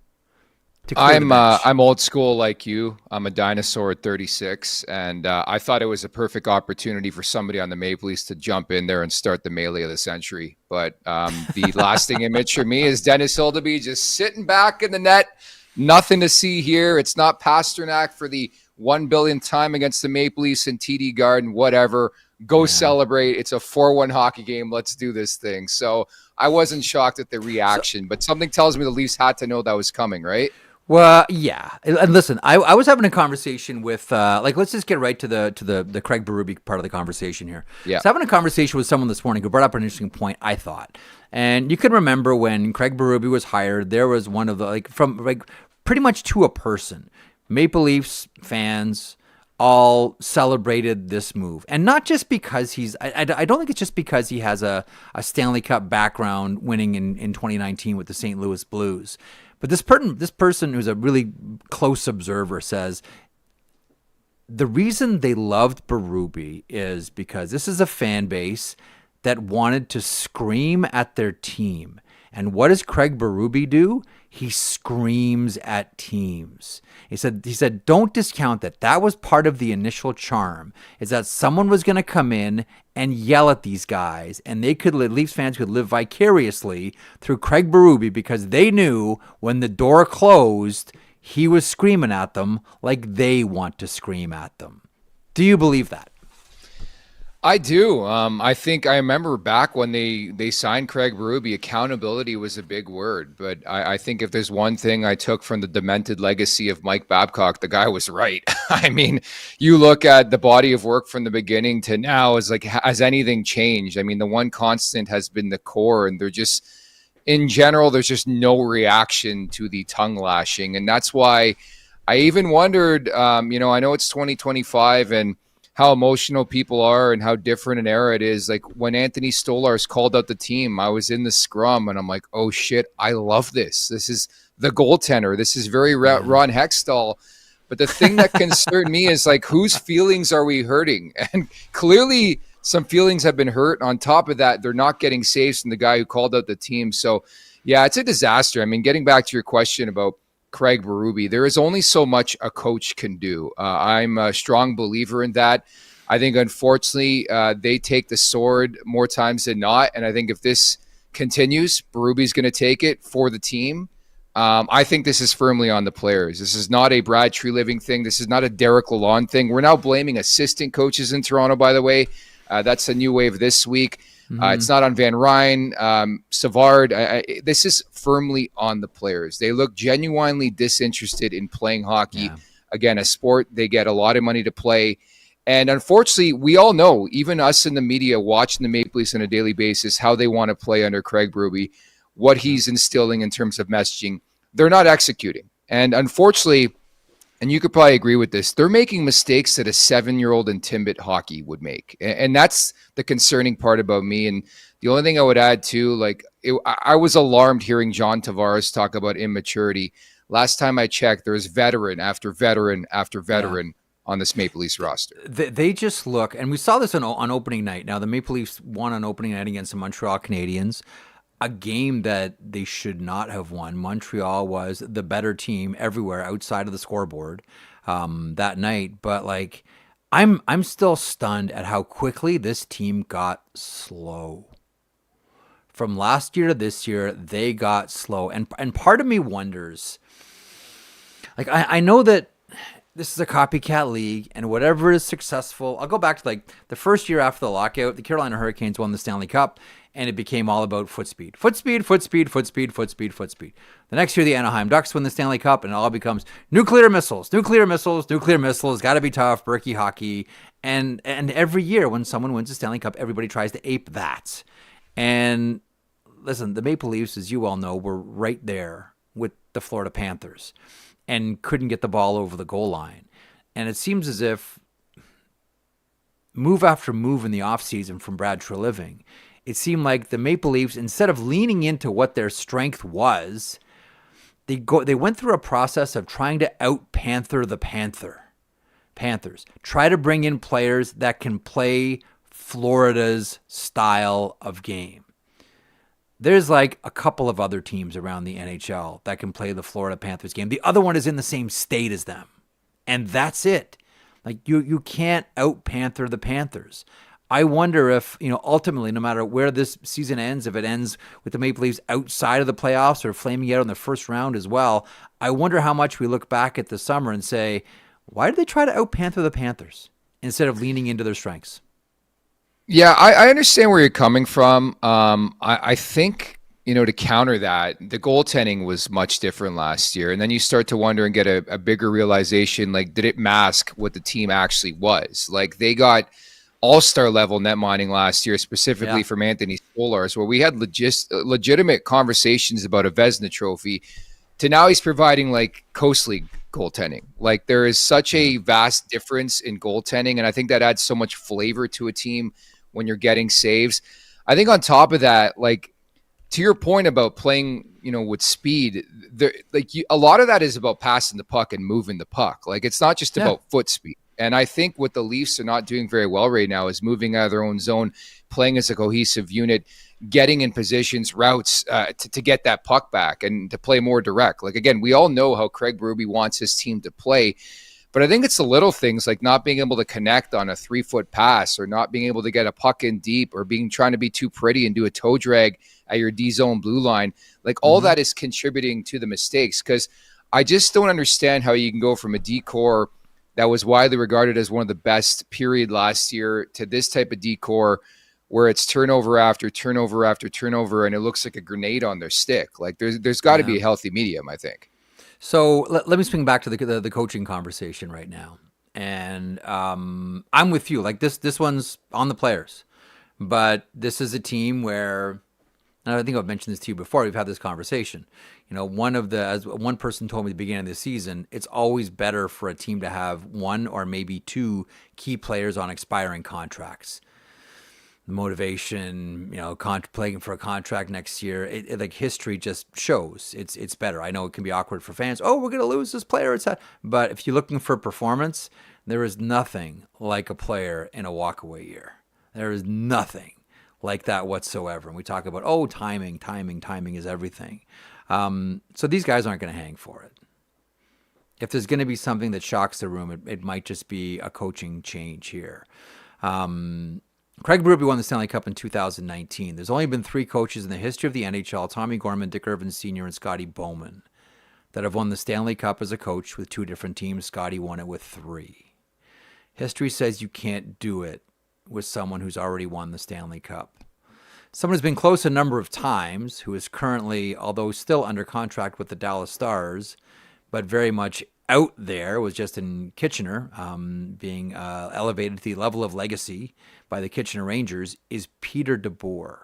I'm old school like you. I'm a dinosaur at 36, and I thought it was a perfect opportunity for somebody on the Maple Leafs to jump in there and start the melee of the century. But the lasting image for me is Dennis Hildeby just sitting back in the net. Nothing to see here. It's not Pastrnak for the 1 billionth time against the Maple Leafs in TD Garden, whatever. Go celebrate. It's a 4-1 hockey game. Let's do this thing. So I wasn't shocked at the reaction, but something tells me the Leafs had to know that was coming, right? Well, yeah. And listen, I was having a conversation with, let's just get right to the Craig Berube part of the conversation here. Yeah. I was having a conversation with someone this morning who brought up an interesting point, I thought. And you can remember when Craig Berube was hired, there was one of the, pretty much to a person, Maple Leafs fans all celebrated this move. And not just because I don't think it's just because he has a Stanley Cup background winning in 2019 with the St. Louis Blues. But this person who's a really close observer says the reason they loved Berube is because this is a fan base that wanted to scream at their team And what does Craig Berube do? He screams at teams. He said, don't discount that. That was part of the initial charm, is that someone was going to come in and yell at these guys, and Leafs fans could live vicariously through Craig Berube because they knew when the door closed, he was screaming at them like they want to scream at them. Do you believe that? I do. I think I remember back when they signed Craig Berube, accountability was a big word. But I think if there's one thing I took from the demented legacy of Mike Babcock, the guy was right. I mean, you look at the body of work from the beginning to now, is like, has anything changed? I mean, the one constant has been the core, and they're just, in general, there's just no reaction to the tongue lashing. And that's why I even wondered, I know it's 2025 and how emotional people are and how different an era it is. Like when Anthony Stolarz called out the team, I was in the scrum and I'm like, oh shit, I love this. This is the goaltender. This is very Ron Hextall. But the thing that concerned me is like, whose feelings are we hurting? And clearly some feelings have been hurt. On top of that, they're not getting saves from the guy who called out the team. So yeah, it's a disaster. I mean, getting back to your question about Craig Berube, there is only so much a coach can do. I'm a strong believer in that. I think, unfortunately, they take the sword more times than not. And I think if this continues, Berube's going to take it for the team. I think this is firmly on the players. This is not a Brad Treliving thing. This is not a Derek Lalonde thing. We're now blaming assistant coaches in Toronto, by the way. That's a new wave this week. It's not on Van Ryn, Savard. This is firmly on the players. They look genuinely disinterested in playing hockey. Yeah. Again, a sport they get a lot of money to play. And unfortunately, we all know, even us in the media watching the Maple Leafs on a daily basis, how they want to play under Craig Berube, what he's instilling in terms of messaging. They're not executing. And unfortunately, and you could probably agree with this, they're making mistakes that a 7-year-old in Timbit hockey would make. And that's the concerning part about me. And the only thing I would add too, I was alarmed hearing John Tavares talk about immaturity. Last time I checked, there's veteran after veteran after veteran on this Maple Leafs roster. They just look, and we saw this on opening night. Now, the Maple Leafs won on opening night against the Montreal Canadiens, a game that they should not have won. Montreal was the better team everywhere outside of the scoreboard that night. But I'm still stunned at how quickly this team got slow. From last year to this year, they got slow. And part of me wonders, I know that this is a copycat league, and whatever is successful, I'll go back to the first year after the lockout, the Carolina Hurricanes won the Stanley Cup, and it became all about foot speed. Foot speed, foot speed, foot speed, foot speed, foot speed. The next year, the Anaheim Ducks win the Stanley Cup, and it all becomes nuclear missiles, nuclear missiles, nuclear missiles, gotta be tough, Berkey hockey. And every year when someone wins the Stanley Cup, everybody tries to ape that. And listen, the Maple Leafs, as you all know, were right there with the Florida Panthers and couldn't get the ball over the goal line. And it seems as if move after move in the offseason from Brad Treliving, it seemed like the Maple Leafs, instead of leaning into what their strength was, they went through a process of trying to out-Panther the Panthers. Try to bring in players that can play Florida's style of game. There's a couple of other teams around the NHL that can play the Florida Panthers game. The other one is in the same state as them. And that's it. You can't out-Panther the Panthers. I wonder if, ultimately, no matter where this season ends, if it ends with the Maple Leafs outside of the playoffs or flaming out in the first round as well, I wonder how much we look back at the summer and say, why did they try to out-Panther the Panthers instead of leaning into their strengths? Yeah, I understand where you're coming from. I think, to counter that, the goaltending was much different last year. And then you start to wonder and get a bigger realization, did it mask what the team actually was? They got all-star level net mining last year, specifically from Anthony Stolarz, where we had legitimate conversations about a Vezina trophy, to now he's providing Coast League goaltending. There is such a vast difference in goaltending, and I think that adds so much flavor to a team when you're getting saves. I think on top of that, to your point about playing, with speed, a lot of that is about passing the puck and moving the puck. It's not just about foot speed. And I think what the Leafs are not doing very well right now is moving out of their own zone, playing as a cohesive unit. getting in positions, routes to get that puck back and to play more direct. Like, again, we all know how Craig Berube wants his team to play, but I think it's the little things like not being able to connect on a 3-foot pass, or not being able to get a puck in deep, or trying to be too pretty and do a toe drag at your D zone blue line. Like, all that is contributing to the mistakes, because I just don't understand how you can go from a D-core that was widely regarded as one of the best period last year to this type of D-core where it's turnover after turnover after turnover, and it looks like a grenade on their stick. Like, there's got to be a healthy medium, I think. So let me swing back to the coaching conversation right now. And I'm with you. Like, this one's on the players. But this is a team where, and I think I've mentioned this to you before, we've had this conversation. You know, as one person told me at the beginning of the season, it's always better for a team to have one or maybe two key players on expiring contracts. The motivation, you know, playing for a contract next year, like, history just shows it's better. I know it can be awkward for fans. Oh, we're going to lose this player. But if you're looking for performance, there is nothing like a player in a walkaway year. There is nothing like that whatsoever. And we talk about, timing is everything. So these guys aren't going to hang for it. If there's going to be something that shocks the room, it might just be a coaching change here. Craig Berube won the Stanley Cup in 2019. There's only been 3 coaches in the history of the NHL, Tommy Gorman, Dick Irvin Sr., and Scotty Bowman, that have won the Stanley Cup as a coach with 2 different teams. Scotty won it with 3. History says you can't do it with someone who's already won the Stanley Cup. Someone who's been close a number of times, who is currently, although still under contract with the Dallas Stars, but very much out there, was just in Kitchener, being elevated to the level of legacy by the Kitchener Rangers, is Peter DeBoer.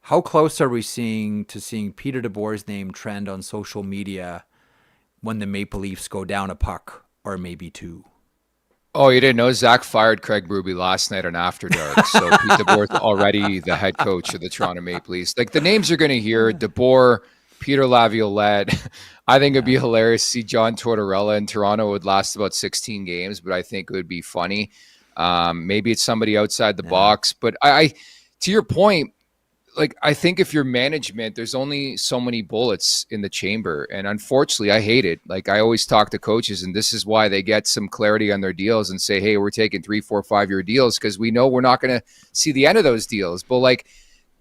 How close are we seeing Peter DeBoer's name trend on social media when the Maple Leafs go down a puck or maybe 2? Oh, you didn't know? Zach fired Craig Berube last night on After Dark. So Pete DeBoer's already the head coach of the Toronto Maple Leafs. Like, the names you're going to hear, DeBoer, Peter Laviolette. I think it'd be hilarious to see John Tortorella in Toronto. It would last about 16 games, but I think it would be funny. Maybe it's somebody outside the box. But I, to your point, like, I think if you're management, there's only so many bullets in the chamber. And unfortunately, I hate it. Like, I always talk to coaches, and this is why they get some clarity on their deals and say, hey, we're taking 3, 4, 5-year deals, because we know we're not going to see the end of those deals. But, like,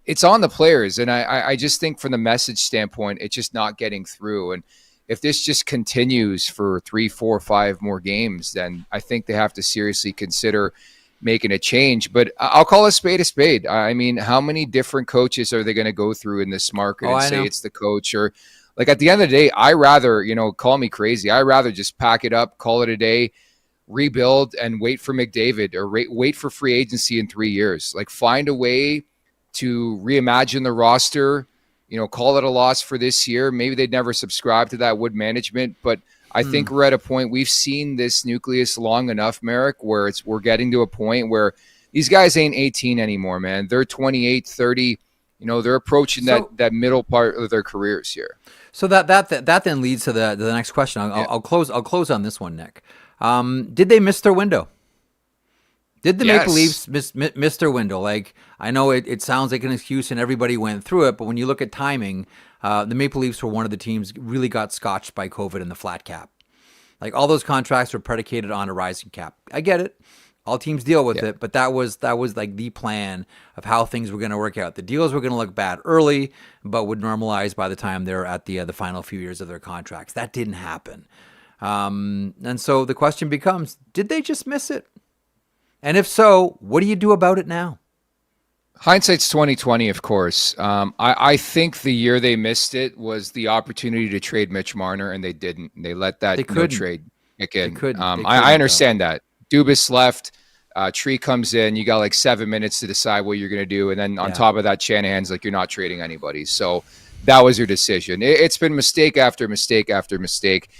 it's on the players. And I just think from the message standpoint, it's just not getting through. And if this just continues for 3, 4, 5 more games, then I think they have to seriously consider making a change. But I'll call a spade a spade. I mean, how many different coaches are they going to go through in this market and say it's the coach? Or, like, at the end of the day, I rather, call me crazy, I rather just pack it up, call it a day, rebuild, and wait for McDavid, or wait for free agency in 3 years. Like, find a way to reimagine the roster, call it a loss for this year. Maybe they'd never subscribe to that Wood management, but I think we're at a point, we've seen this nucleus long enough, Merrick, where we're getting to a point where these guys ain't 18 anymore, man. They're 28, 30. They're approaching that middle part of their careers here. So that then leads to the next question. I'll close on this one, Nick. Did they miss their window? Did the Maple Leafs miss their window? Like, I know it sounds like an excuse and everybody went through it, but when you look at timing, the Maple Leafs were one of the teams really got scotched by COVID and the flat cap. Like, all those contracts were predicated on a rising cap. I get it. All teams deal with it, but that was like the plan of how things were going to work out. The deals were going to look bad early, but would normalize by the time they're at the final few years of their contracts. That didn't happen. And so the question becomes, did they just miss it? And if so, what do you do about it now? Hindsight's 20/20, of course. I think the year they missed it was the opportunity to trade Mitch Marner, and they didn't. They let that no trade kick in. I understand that. Dubas left. Tree comes in. You got like 7 minutes to decide what you're going to do. And then on top of that, Shanahan's like, you're not trading anybody. So that was your decision. It's been mistake after mistake after mistake.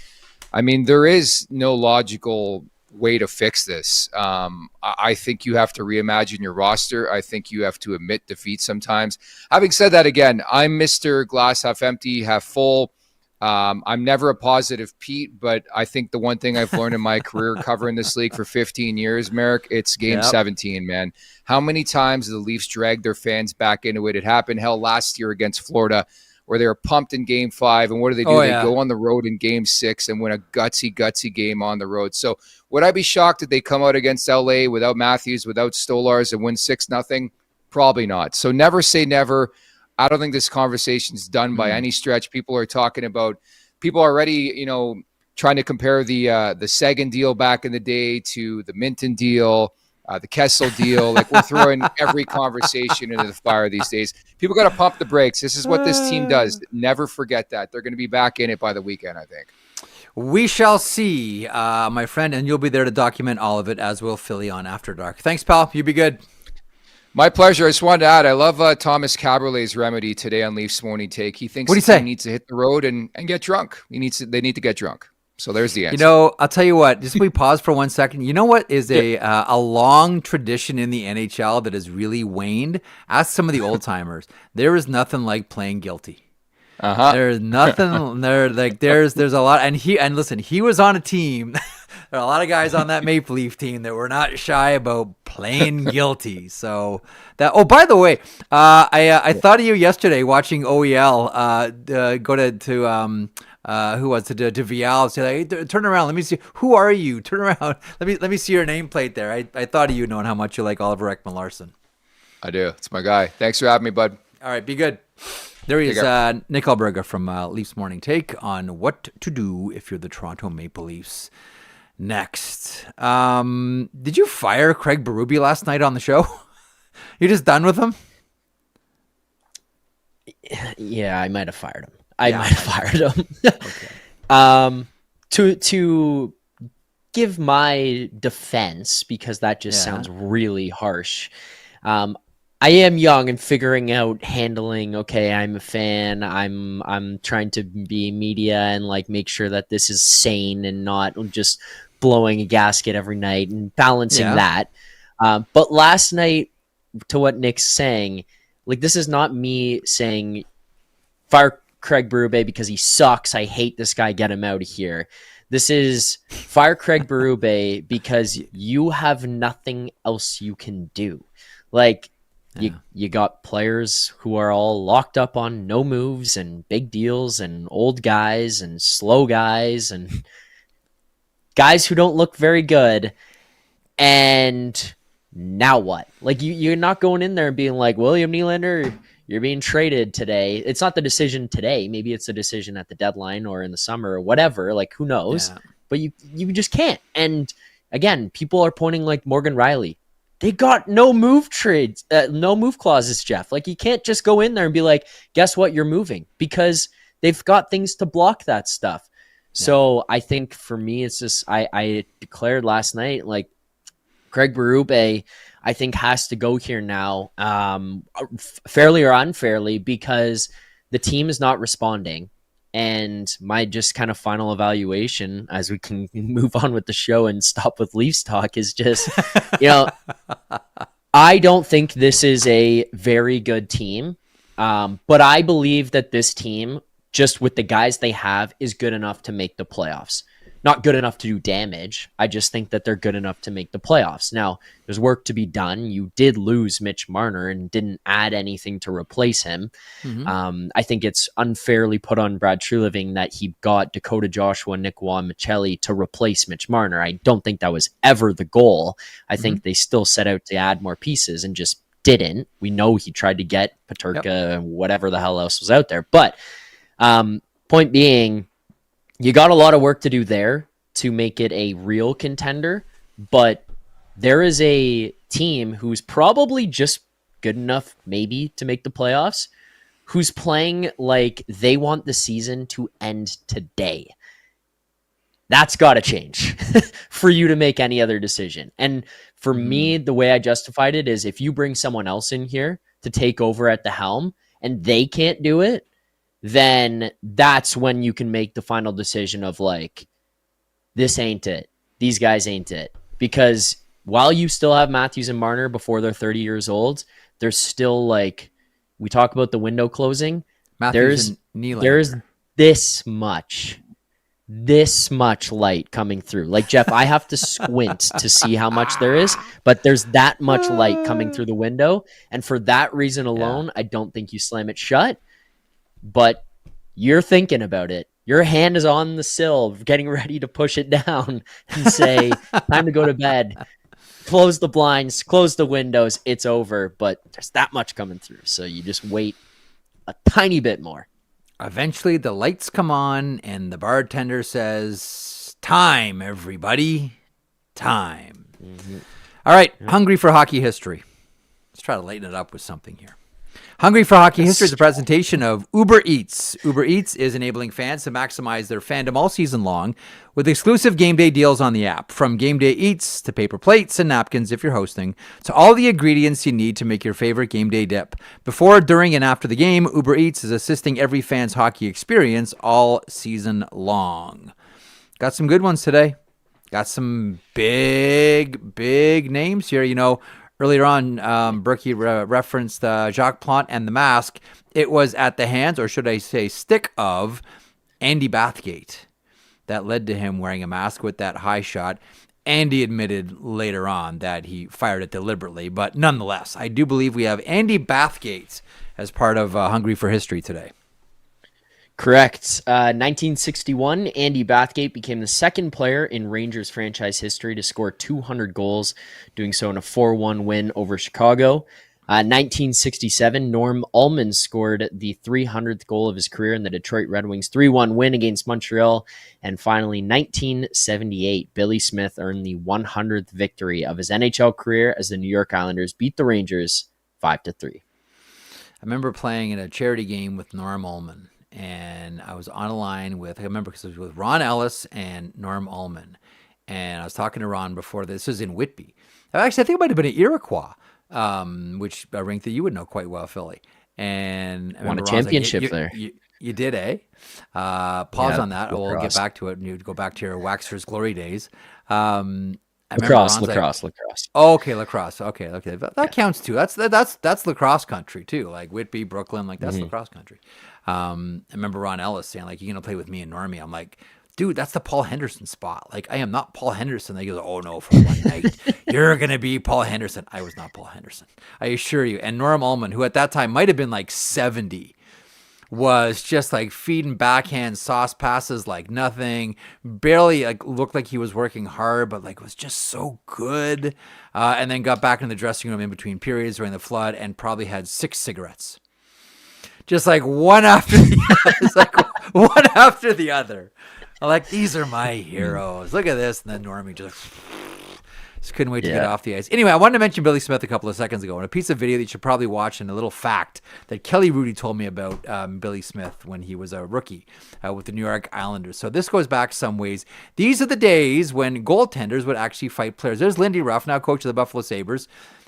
I mean, there is no logical way to fix this. I think you have to reimagine your roster. I think you have to admit defeat sometimes. Having said that, again, I'm Mr. Glass half empty, half full. I'm never a positive Pete, but I think the one thing I've learned in my career covering this league for 15 years, Merrick, it's game 17, man. How many times the Leafs dragged their fans back into it? It happened, last year against Florida, where they were pumped in game 5. And what do? They go on the road in game 6 and win a gutsy game on the road. So would I be shocked if they come out against LA without Matthews, without Stolarz, and win 6-0? Probably not. So never say never. I don't think this conversation's done by any stretch. People are already, trying to compare the Seguin deal back in the day to the Minton deal, the Kessel deal. Like, we're throwing every conversation into the fire these days. People got to pump the brakes. This is what this team does. Never forget that. They're going to be back in it by the weekend, I think. We shall see, my friend, and you'll be there to document all of it, as will Philly on After Dark. Thanks, pal. You be good. My pleasure. I just wanted to add, I love Thomas Caberlet's remedy today on Leafs Morning Take. He thinks he needs to hit the road and get drunk. They need to get drunk. So there's the answer. I'll tell you what, just we pause for 1 second. You know what is a long tradition in the NHL that has really waned? Ask some of the old timers. There is nothing like playing guilty. There's nothing there. Like there's a lot. And listen, he was on a team. There are a lot of guys on that Maple Leaf team that were not shy about playing guilty. So that. Oh, by the way, I thought of you yesterday watching OEL. Go to who was it? To Vial. Say, hey, turn around. Let me see. Who are you? Turn around. Let me see your nameplate there. I thought of you, knowing how much you like Oliver Ekman-Larsson. I do. It's my guy. Thanks for having me, bud. All right, be good. There he is, Nick Alberga from Leafs Morning Take on what to do if you're the Toronto Maple Leafs. Next, did you fire Craig Berube last night on the show? You just done with him? Yeah, I might have fired him. Okay. To give my defense, because that just sounds really harsh. I am young and figuring out handling. Okay, I'm a fan. I'm trying to be media and like make sure that this is sane and not just blowing a gasket every night and balancing that. But last night, to what Nick's saying, like, this is not me saying fire Craig Berube because he sucks. I hate this guy. Get him out of here. This is fire Craig Berube because you have nothing else you can do. Like, you got players who are all locked up on no moves and big deals and old guys and slow guys and guys who don't look very good. And now what? Like, you're not going in there and being like, William Nylander, you're being traded today. It's not the decision today. Maybe it's a decision at the deadline or in the summer or whatever. Like, who knows? Yeah. But you just can't. And again, people are pointing like Morgan Rielly. They got no move trades, no move clauses, Jeff. Like, you can't just go in there and be like, guess what? You're moving, because they've got things to block that stuff. Yeah. So I think for me, it's just, I declared last night, like, Craig Berube, I think, has to go here now, fairly or unfairly, because the team is not responding. And my just kind of final evaluation, as we can move on with the show and stop with Leafs talk, is just, I don't think this is a very good team. But I believe that this team, just with the guys they have, is good enough to make the playoffs. Not good enough to do damage. I just think that they're good enough to make the playoffs. Now, there's work to be done. You did lose Mitch Marner and didn't add anything to replace him. Mm-hmm. I think it's unfairly put on Brad Treliving that he got Dakota Joshua, Nick Michelli to replace Mitch Marner. I don't think that was ever the goal. I think they still set out to add more pieces and just didn't. We know he tried to get Peterka, whatever the hell else was out there. But point being, you got a lot of work to do there to make it a real contender, but there is a team who's probably just good enough maybe to make the playoffs, who's playing like they want the season to end today. That's got to change for you to make any other decision. And for me, the way I justified it is, if you bring someone else in here to take over at the helm and they can't do it, then that's when you can make the final decision of like, this ain't it. These guys ain't it. Because while you still have Matthews and Marner before they're 30 years old, there's still, like, we talk about the window closing. Matthews and Nylander. this much light coming through. Like, Jeff, I have to squint to see how much there is, but there's that much light coming through the window. And for that reason alone, I don't think you slam it shut, but you're thinking about it. Your hand is on the sill, getting ready to push it down and say, time to go to bed. Close the blinds, close the windows. It's over, but there's that much coming through. So you just wait a tiny bit more. Eventually, the lights come on, and the bartender says, time, everybody. Time. Mm-hmm. All right, Hungry for Hockey History. Let's try to lighten it up with something here. Hungry for Hockey History is a presentation of Uber Eats. Uber Eats is enabling fans to maximize their fandom all season long with exclusive game day deals on the app. From game day eats to paper plates and napkins if you're hosting, to all the ingredients you need to make your favorite game day dip. Before, during, and after the game, Uber Eats is assisting every fan's hockey experience all season long. Got some good ones today. Got some big names here. You know, earlier on, Berkey referenced Jacques Plante and the mask. It was at the hands, or should I say stick of, Andy Bathgate that led to him wearing a mask with that high shot. Andy admitted later on that he fired it deliberately, but nonetheless, I do believe we have Andy Bathgate as part of Hungry for History today. Correct. 1961, Andy Bathgate became the second player in Rangers franchise history to score 200 goals, doing so in a 4-1 win over Chicago. 1967, Norm Ullman scored the 300th goal of his career in the Detroit Red Wings 3-1 win against Montreal. And finally, 1978, Billy Smith earned the 100th victory of his NHL career as the New York Islanders beat the Rangers 5-3. I remember playing in a charity game with Norm Ullman. And I was on a line with, I remember because it was with Ron Ellis and Norm Ullman. And I was talking to Ron before this. This was in Whitby. Actually, I think it might have been at Iroquois, which a rink that you would know quite well, Philly. And won a championship there. You did, eh? Pause on that. We'll get back to it. And you go back to your Waxer's glory days. Lacrosse. Oh, okay, lacrosse. Okay. That counts too. That's lacrosse country too. Like Whitby, Brooklyn, like that's lacrosse country. I remember Ron Ellis saying, like, you're going to play with me and Normie. I'm like, dude, that's the Paul Henderson spot. Like, I am not Paul Henderson. He goes, oh, no, for one night, you're going to be Paul Henderson. I was not Paul Henderson. I assure you. And Norm Ullman, who at that time might have been like 70, was just like feeding backhand sauce passes like nothing. Barely like looked like he was working hard, but like was just so good. And then got back in the dressing room in between periods during the flood and probably had 6 cigarettes. Just like one after the other. It's like one after the other. I'm like, these are my heroes. Look at this. And then Normie just couldn't wait to get off the ice. Anyway, I wanted to mention Billy Smith a couple of seconds ago, and a piece of video that you should probably watch, and a little fact that Kelly Rudy told me about Billy Smith when he was a rookie with the New York Islanders. So this goes back some ways. These are the days when goaltenders would actually fight players. There's Lindy Ruff, now coach of the Buffalo Sabres,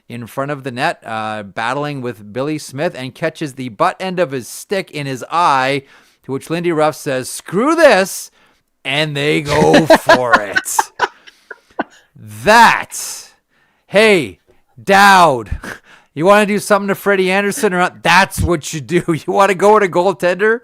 in front of the net, battling with Billy Smith, and catches the butt end of his stick in his eye, to which Lindy Ruff says, screw this, and they go for it. Hey, Dowd, you want to do something to Freddie Anderson or not? That's what you do. You want to go with a goaltender?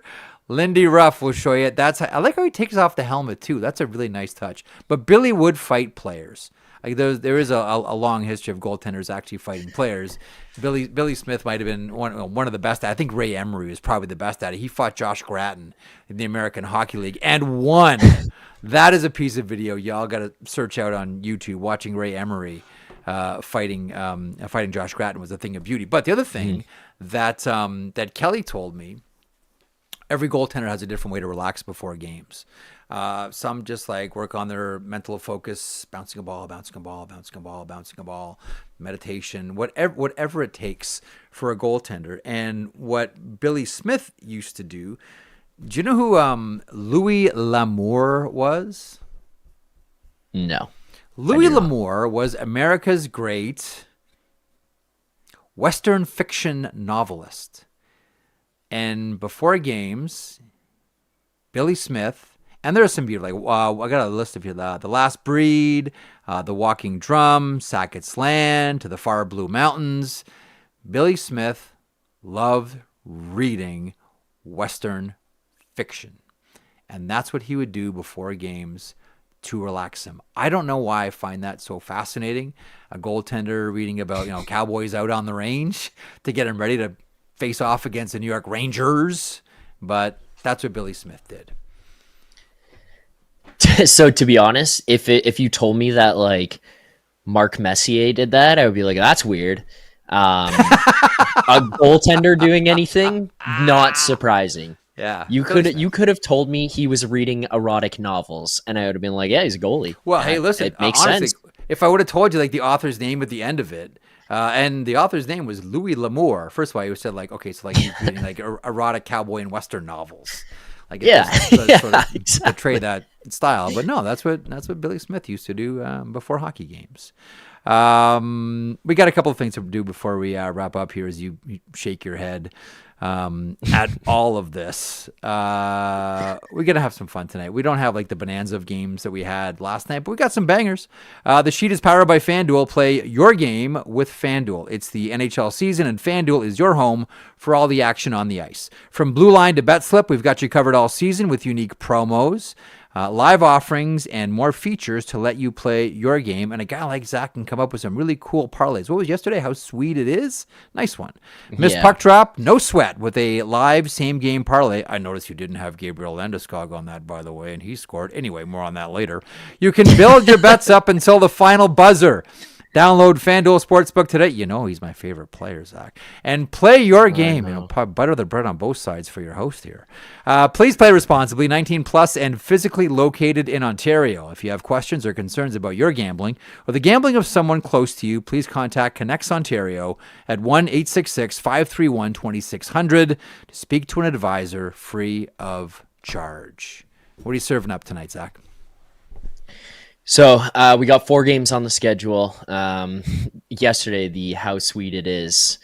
Lindy Ruff will show you. I like how he takes off the helmet too. That's a really nice touch. But Billy would fight players. Like there is a long history of goaltenders actually fighting players. Billy Smith might have been one of the best. I think Ray Emery was probably the best at it. He fought Josh Gratton in the American Hockey League and won. That is a piece of video y'all got to search out on YouTube. Watching Ray Emery fighting Josh Gratton was a thing of beauty. But the other thing that Kelly told me, every goaltender has a different way to relax before games. Some just like work on their mental focus, bouncing a ball, meditation, whatever it takes for a goaltender. And what Billy Smith used to do you know who Louis L'Amour was? No. Louis L'Amour was America's great Western fiction novelist. And before games, Billy Smith, and there are some beautiful, I got a list of here, The Last Breed, The Walking Drum, Sackett's Land, To the Far Blue Mountains. Billy Smith loved reading Western fiction. and that's what he would do before games to relax him. I don't know why I find that so fascinating. A goaltender reading about, Cowboys out on the range to get him ready to face off against the New York Rangers, but that's what Billy Smith did. So to be honest, if you told me that like Mark Messier did that, I would be like, that's weird. A goaltender doing anything, not surprising. Yeah, you could have told me he was reading erotic novels, and I would have been like, yeah, he's a goalie. Well, hey, listen, it makes honestly, sense. If I would have told you like the author's name at the end of it, and the author's name was Louis L'Amour, first of all, you said like, okay, so like he's reading like erotic cowboy and western novels. Like exactly. Portray that style, but no, that's what Billy Smith used to do before hockey games. We got a couple of things to do before we wrap up here as you shake your head at all of this. We're going to have some fun tonight. We don't have like the bonanza of games that we had last night, but we got some bangers. The sheet is powered by FanDuel. Play your game with FanDuel. It's the NHL season, and FanDuel is your home for all the action on the ice. From Blue Line to BetSlip, we've got you covered all season with unique promos, live offerings, and more features to let you play your game. And a guy like Zach can come up with some really cool parlays. What was yesterday? How sweet it is. Nice one. Miss puck drop, no sweat with a live same-game parlay. I noticed you didn't have Gabriel Landeskog on that, by the way, and he scored. Anyway, more on that later. You can build your bets up until the final buzzer. Download FanDuel Sportsbook today. You know he's my favorite player, Zach. And play your game. Butter the bread on both sides for your host here. Please play responsibly. 18 plus and physically located in Ontario. If you have questions or concerns about your gambling or the gambling of someone close to you, please contact Connects Ontario at 1-866-531-2600 to speak to an advisor free of charge. What are you serving up tonight, Zach? So we got 4 games on the schedule. Yesterday, the How Sweet It Is.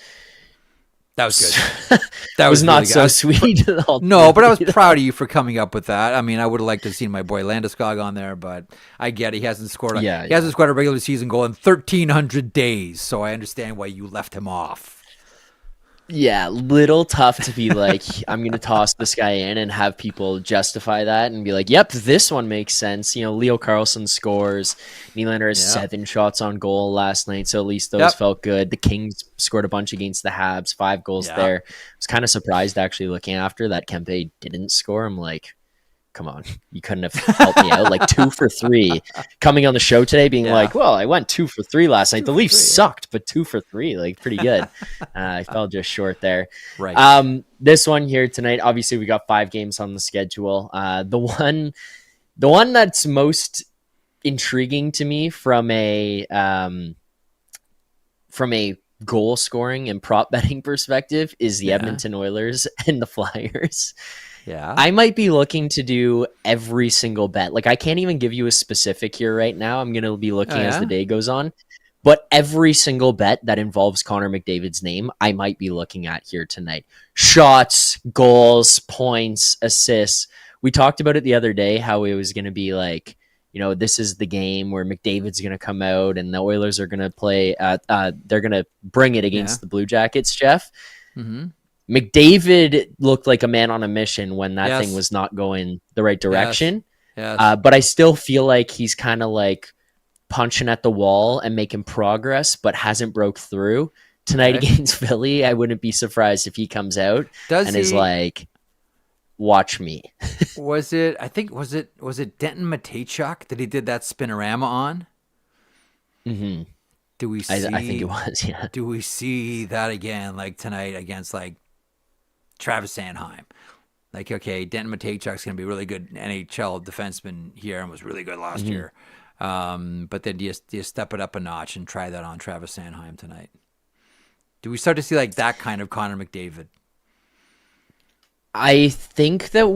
That was good. That was not really so sweet. No, but I was proud of you for coming up with that. I mean, I would have liked to have seen my boy Landeskog on there, but I get it. He hasn't scored hasn't scored a regular season goal in 1,300 days, so I understand why you left him off. Yeah, little tough to be like, I'm going to toss this guy in and have people justify that and be like, yep, this one makes sense. Leo Carlson scores. Nylander has 7 shots on goal last night, so at least those felt good. The Kings scored a bunch against the Habs, 5 goals there. I was kind of surprised actually looking after that Kempe didn't score. I'm like, come on, you couldn't have helped me out. Like 2 for 3 coming on the show today being like, well, I went 2 for 3 last night. The Leafs sucked, but 2 for 3, like pretty good. I fell just short there. Right. This one here tonight, obviously we got 5 games on the schedule. The one that's most intriguing to me from a goal scoring and prop betting perspective is the Edmonton Oilers and the Flyers. Yeah. I might be looking to do every single bet. Like, I can't even give you a specific here right now. I'm going to be looking as the day goes on. But every single bet that involves Connor McDavid's name, I might be looking at here tonight. Shots, goals, points, assists. We talked about it the other day, how it was going to be like, this is the game where McDavid's going to come out and the Oilers are going to play. They're going to bring it against the Blue Jackets, Jeff. Mm-hmm. McDavid looked like a man on a mission when that thing was not going the right direction. Yes. But I still feel like he's kind of like punching at the wall and making progress, but hasn't broke through. Tonight against Philly, I wouldn't be surprised if he comes out is like, watch me. was it Denton Mateychuk that he did that spinorama on? Mm-hmm. Do we see? I think it was, yeah. Do we see that again, like tonight against like Travis Sanheim? Like, okay, Denton Mateychuk's going to be a really good NHL defenseman here and was really good last year. But then do you step it up a notch and try that on Travis Sanheim tonight? Do we start to see like that kind of Connor McDavid? I think that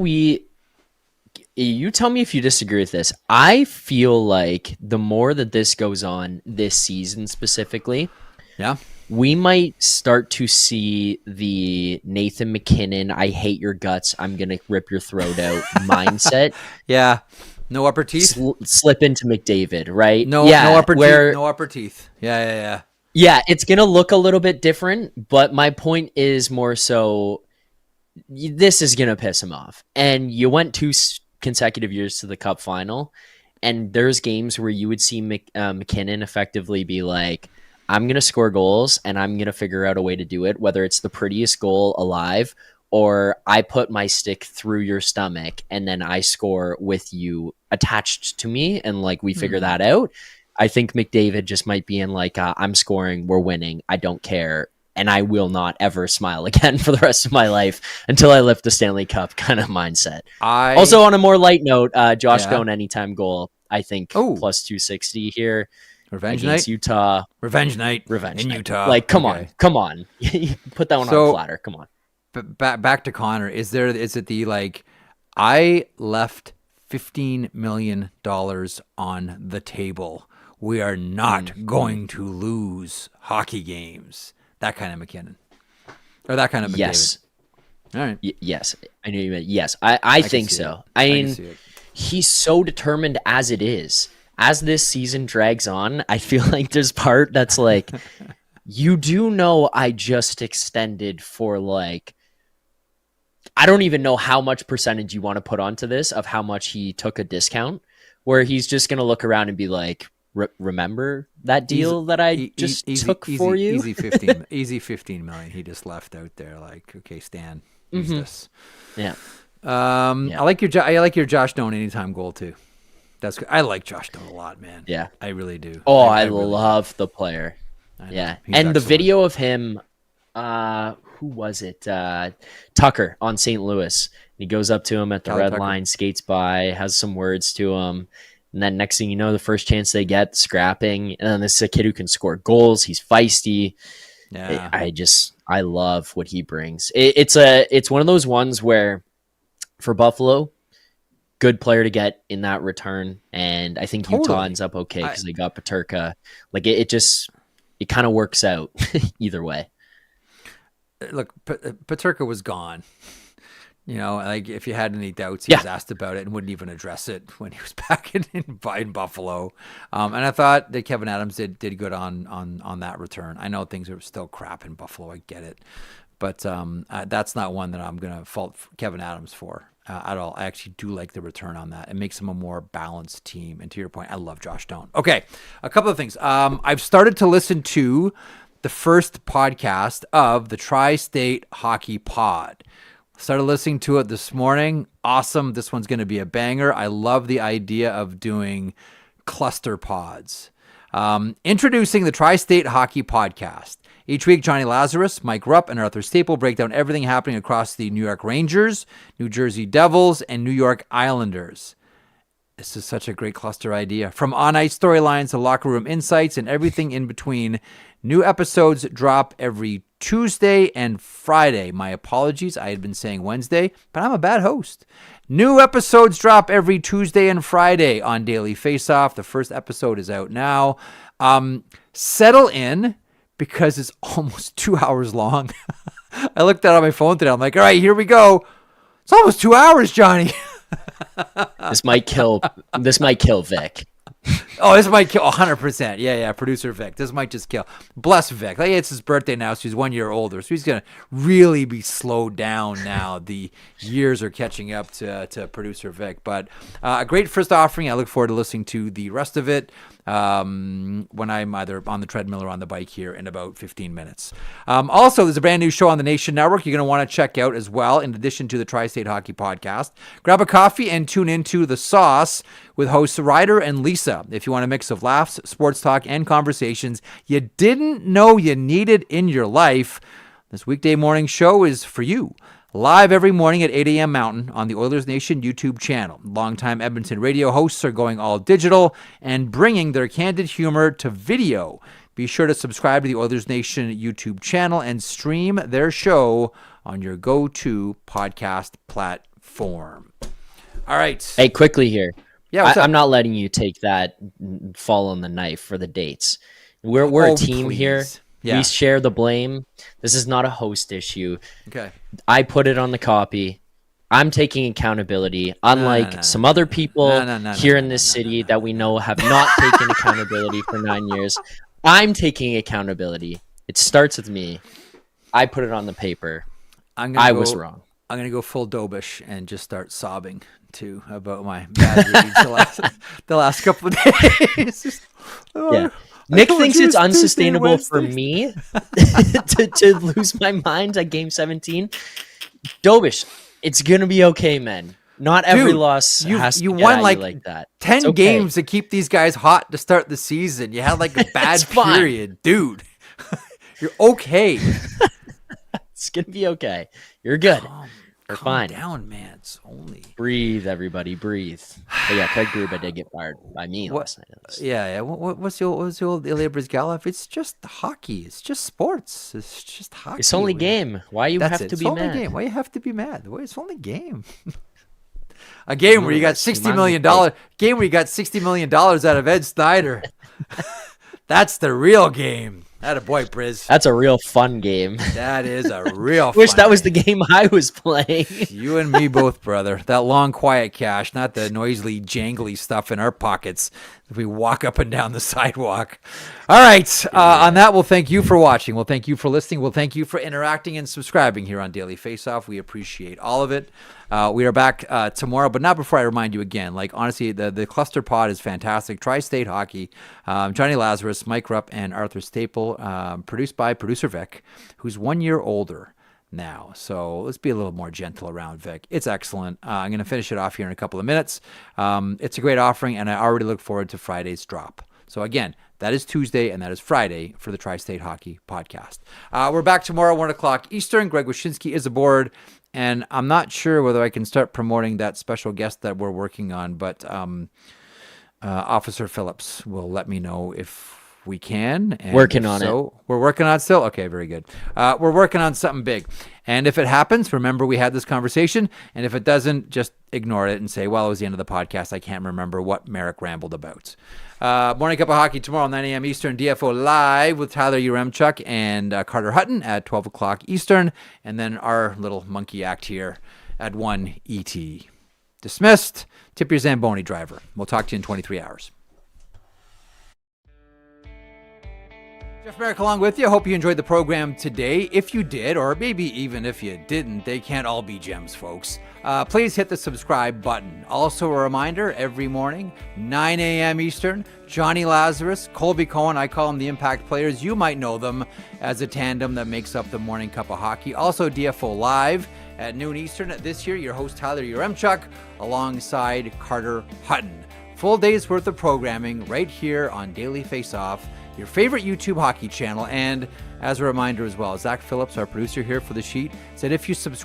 you tell me if you disagree with this. I feel like the more that this goes on this season specifically, we might start to see the Nathan McKinnon, I hate your guts, I'm going to rip your throat out mindset. Yeah. No upper teeth? Slip into McDavid, right? No upper teeth. No upper teeth. Yeah. Yeah, it's going to look a little bit different, but my point is more so this is going to piss him off. And you went 2 consecutive years to the Cup final. And there's games where you would see MacKinnon effectively be like, I'm going to score goals and I'm going to figure out a way to do it, whether it's the prettiest goal alive or I put my stick through your stomach and then I score with you attached to me and like we figure that out. I think McDavid just might be in like, I'm scoring, we're winning, I don't care, and I will not ever smile again for the rest of my life until I lift the Stanley Cup kind of mindset. Also, on a more light note, Josh Doan anytime goal, I think plus 260 here. Revenge against night? Utah. Revenge night in night. Utah. Like, come on. Put that one on a platter. Come on. Back to Connor. Is it the like, I left $15 million on the table. We are not going to lose hockey games. That kind of MacKinnon. Or that kind of McDavid. Yes. All right. Yes. I knew you meant yes. I think so. I mean, he's so determined as it is. As this season drags on, I feel like there's part that's like, you do know I just extended for like, I don't even know how much percentage you want to put onto this of how much he took a discount, where he's just going to look around and be like, remember that deal that I just took for you? Easy 15 million. He just left out there like, okay, Stan, use this. Yeah. I like your Josh Doan anytime goal too. That's good. I like Josh Doan a lot, man. Yeah, I really do. Oh, I really love the player. Yeah, and excellent. The video of him, who was it? Tucker on St. Louis. He goes up to him at the red line, skates by, has some words to him. And then next thing you know, the first chance they get, scrapping. And then this is a kid who can score goals. He's feisty. Yeah. I love what he brings. It's one of those ones where for Buffalo, good player to get in that return. And I think Utah ends up okay because they got Peterka. Like it kind of works out either way. Look, Peterka was gone. You know, like if you had any doubts, he was asked about it and wouldn't even address it when he was back in Buffalo. And I thought that Kevin Adams did good on that return. I know things are still crap in Buffalo. I get it. But that's not one that I'm going to fault Kevin Adams for at all. I actually do like the return on that. It makes him a more balanced team. And to your point, I love Josh Doan. Okay, a couple of things. I've started to listen to the first podcast of the Tri-State Hockey Pod. Started listening to it this morning. Awesome. This one's going to be a banger. I love the idea of doing cluster pods. Introducing the Tri-State Hockey Podcast. Each week, Johnny Lazarus, Mike Rupp, and Arthur Staple break down everything happening across the New York Rangers, New Jersey Devils, and New York Islanders. This is such a great cluster idea. From on-ice storylines to locker room insights and everything in between. New episodes drop every Tuesday and Friday. My apologies. I had been saying Wednesday, but I'm a bad host. New episodes drop every Tuesday and Friday on Daily Faceoff. The first episode is out now. Settle in because it's almost 2 hours long. I looked at it on my phone today. I'm like, all right, here we go. It's almost 2 hours, Johnny. This might kill Vic. Oh, this might kill 100%. Yeah, producer Vic. This might just kill. Bless Vic. Like, it's his birthday now, so he's 1 year older. So he's going to really be slowed down now. The years are catching up to producer Vic. But a great first offering. I look forward to listening to the rest of it when I'm either on the treadmill or on the bike here in about 15 minutes. Also, there's a brand new show on the Nation Network you're going to want to check out as well, in addition to the Tri-State Hockey Podcast. Grab a coffee and tune into The Sauce with hosts Ryder and Lisa. If you want a mix of laughs, sports talk, and conversations you didn't know you needed in your life, this weekday morning show is for you. Live every morning at 8 a.m. Mountain on the Oilers Nation YouTube channel. Longtime Edmonton radio hosts are going all digital and bringing their candid humor to video. Be sure to subscribe to the Oilers Nation YouTube channel and stream their show on your go-to podcast platform. All right. Hey, quickly here. Yeah, I'm not letting you take that fall on the knife for the dates. We're a team here. Yeah. We share the blame. This is not a host issue. Okay. I put it on the copy. I'm taking accountability, unlike some other people here in this city that we know have not taken accountability for 9 years. I'm taking accountability. It starts with me. I put it on the paper. I was wrong. I'm going to go full Dobish and just start sobbing too about my bad reads the last couple of days. Yeah. Nick thinks it's unsustainable for me to lose my mind at game 17. Dobish, it's going to be okay, man. Not every loss has to won like that. 10 games to keep these guys hot to start the season. You had like a bad period, dude. You're okay. It's going to be okay. You're good. You're fine. Down, man. It's only breathe, everybody, breathe. But yeah, Craig Berube did get fired by me last night. Yeah. What's the old Ilya Bryzgalov? It's just hockey. It's just sports. It's just hockey. It's only game. Why you have to be mad? Game. Why you have to be mad? It's only game. A game where you got $60 million. Game where you got $60 million out of Ed Snyder. That's the real game. Atta boy, Briz. That's a real fun game. That is a real Wish that was the game I was playing. You and me both, brother. That long, quiet cash, not the noisily, jangly stuff in our pockets as we walk up and down the sidewalk. All right. On that, we'll thank you for watching. We'll thank you for listening. We'll thank you for interacting and subscribing here on Daily Faceoff. We appreciate all of it. We are back tomorrow, but not before I remind you again. Like, honestly, the cluster pod is fantastic. Tri-State Hockey, Johnny Lazarus, Mike Rupp, and Arthur Staple, produced by producer Vic, who's 1 year older now. So let's be a little more gentle around Vic. It's excellent. I'm going to finish it off here in a couple of minutes. It's a great offering, and I already look forward to Friday's drop. So again, that is Tuesday and that is Friday for the Tri-State Hockey Podcast. We're back tomorrow, 1 o'clock Eastern. Greg Wyshynski is aboard. And I'm not sure whether I can start promoting that special guest that we're working on, but Officer Phillips will let me know if we can. And working on it. We're working on it still? Okay, very good. We're working on something big. And if it happens, remember we had this conversation. And if it doesn't, just ignore it and say, well, it was the end of the podcast. I can't remember what Merrick rambled about. Morning Cup of Hockey tomorrow, 9 a.m. Eastern, DFO Live with Tyler Yaremchuk and Carter Hutton at 12 o'clock Eastern. And then our little monkey act here at 1 ET. Dismissed. Tip your Zamboni driver. We'll talk to you in 23 hours. Jeff Merrick along with you. Hope you enjoyed the program today. If you did, or maybe even if you didn't, they can't all be gems, folks. Please hit the subscribe button. Also a reminder, every morning, 9 a.m. Eastern, Johnny Lazarus, Colby Cohen, I call them the Impact Players. You might know them as a tandem that makes up the Morning Cup of Hockey. Also DFO Live at noon Eastern. This year, your host Tyler Yaremchuk alongside Carter Hutton. Full day's worth of programming right here on Daily Faceoff, your favorite YouTube hockey channel. And as a reminder as well, Zach Phillips, our producer here for the sheet, said if you subscribe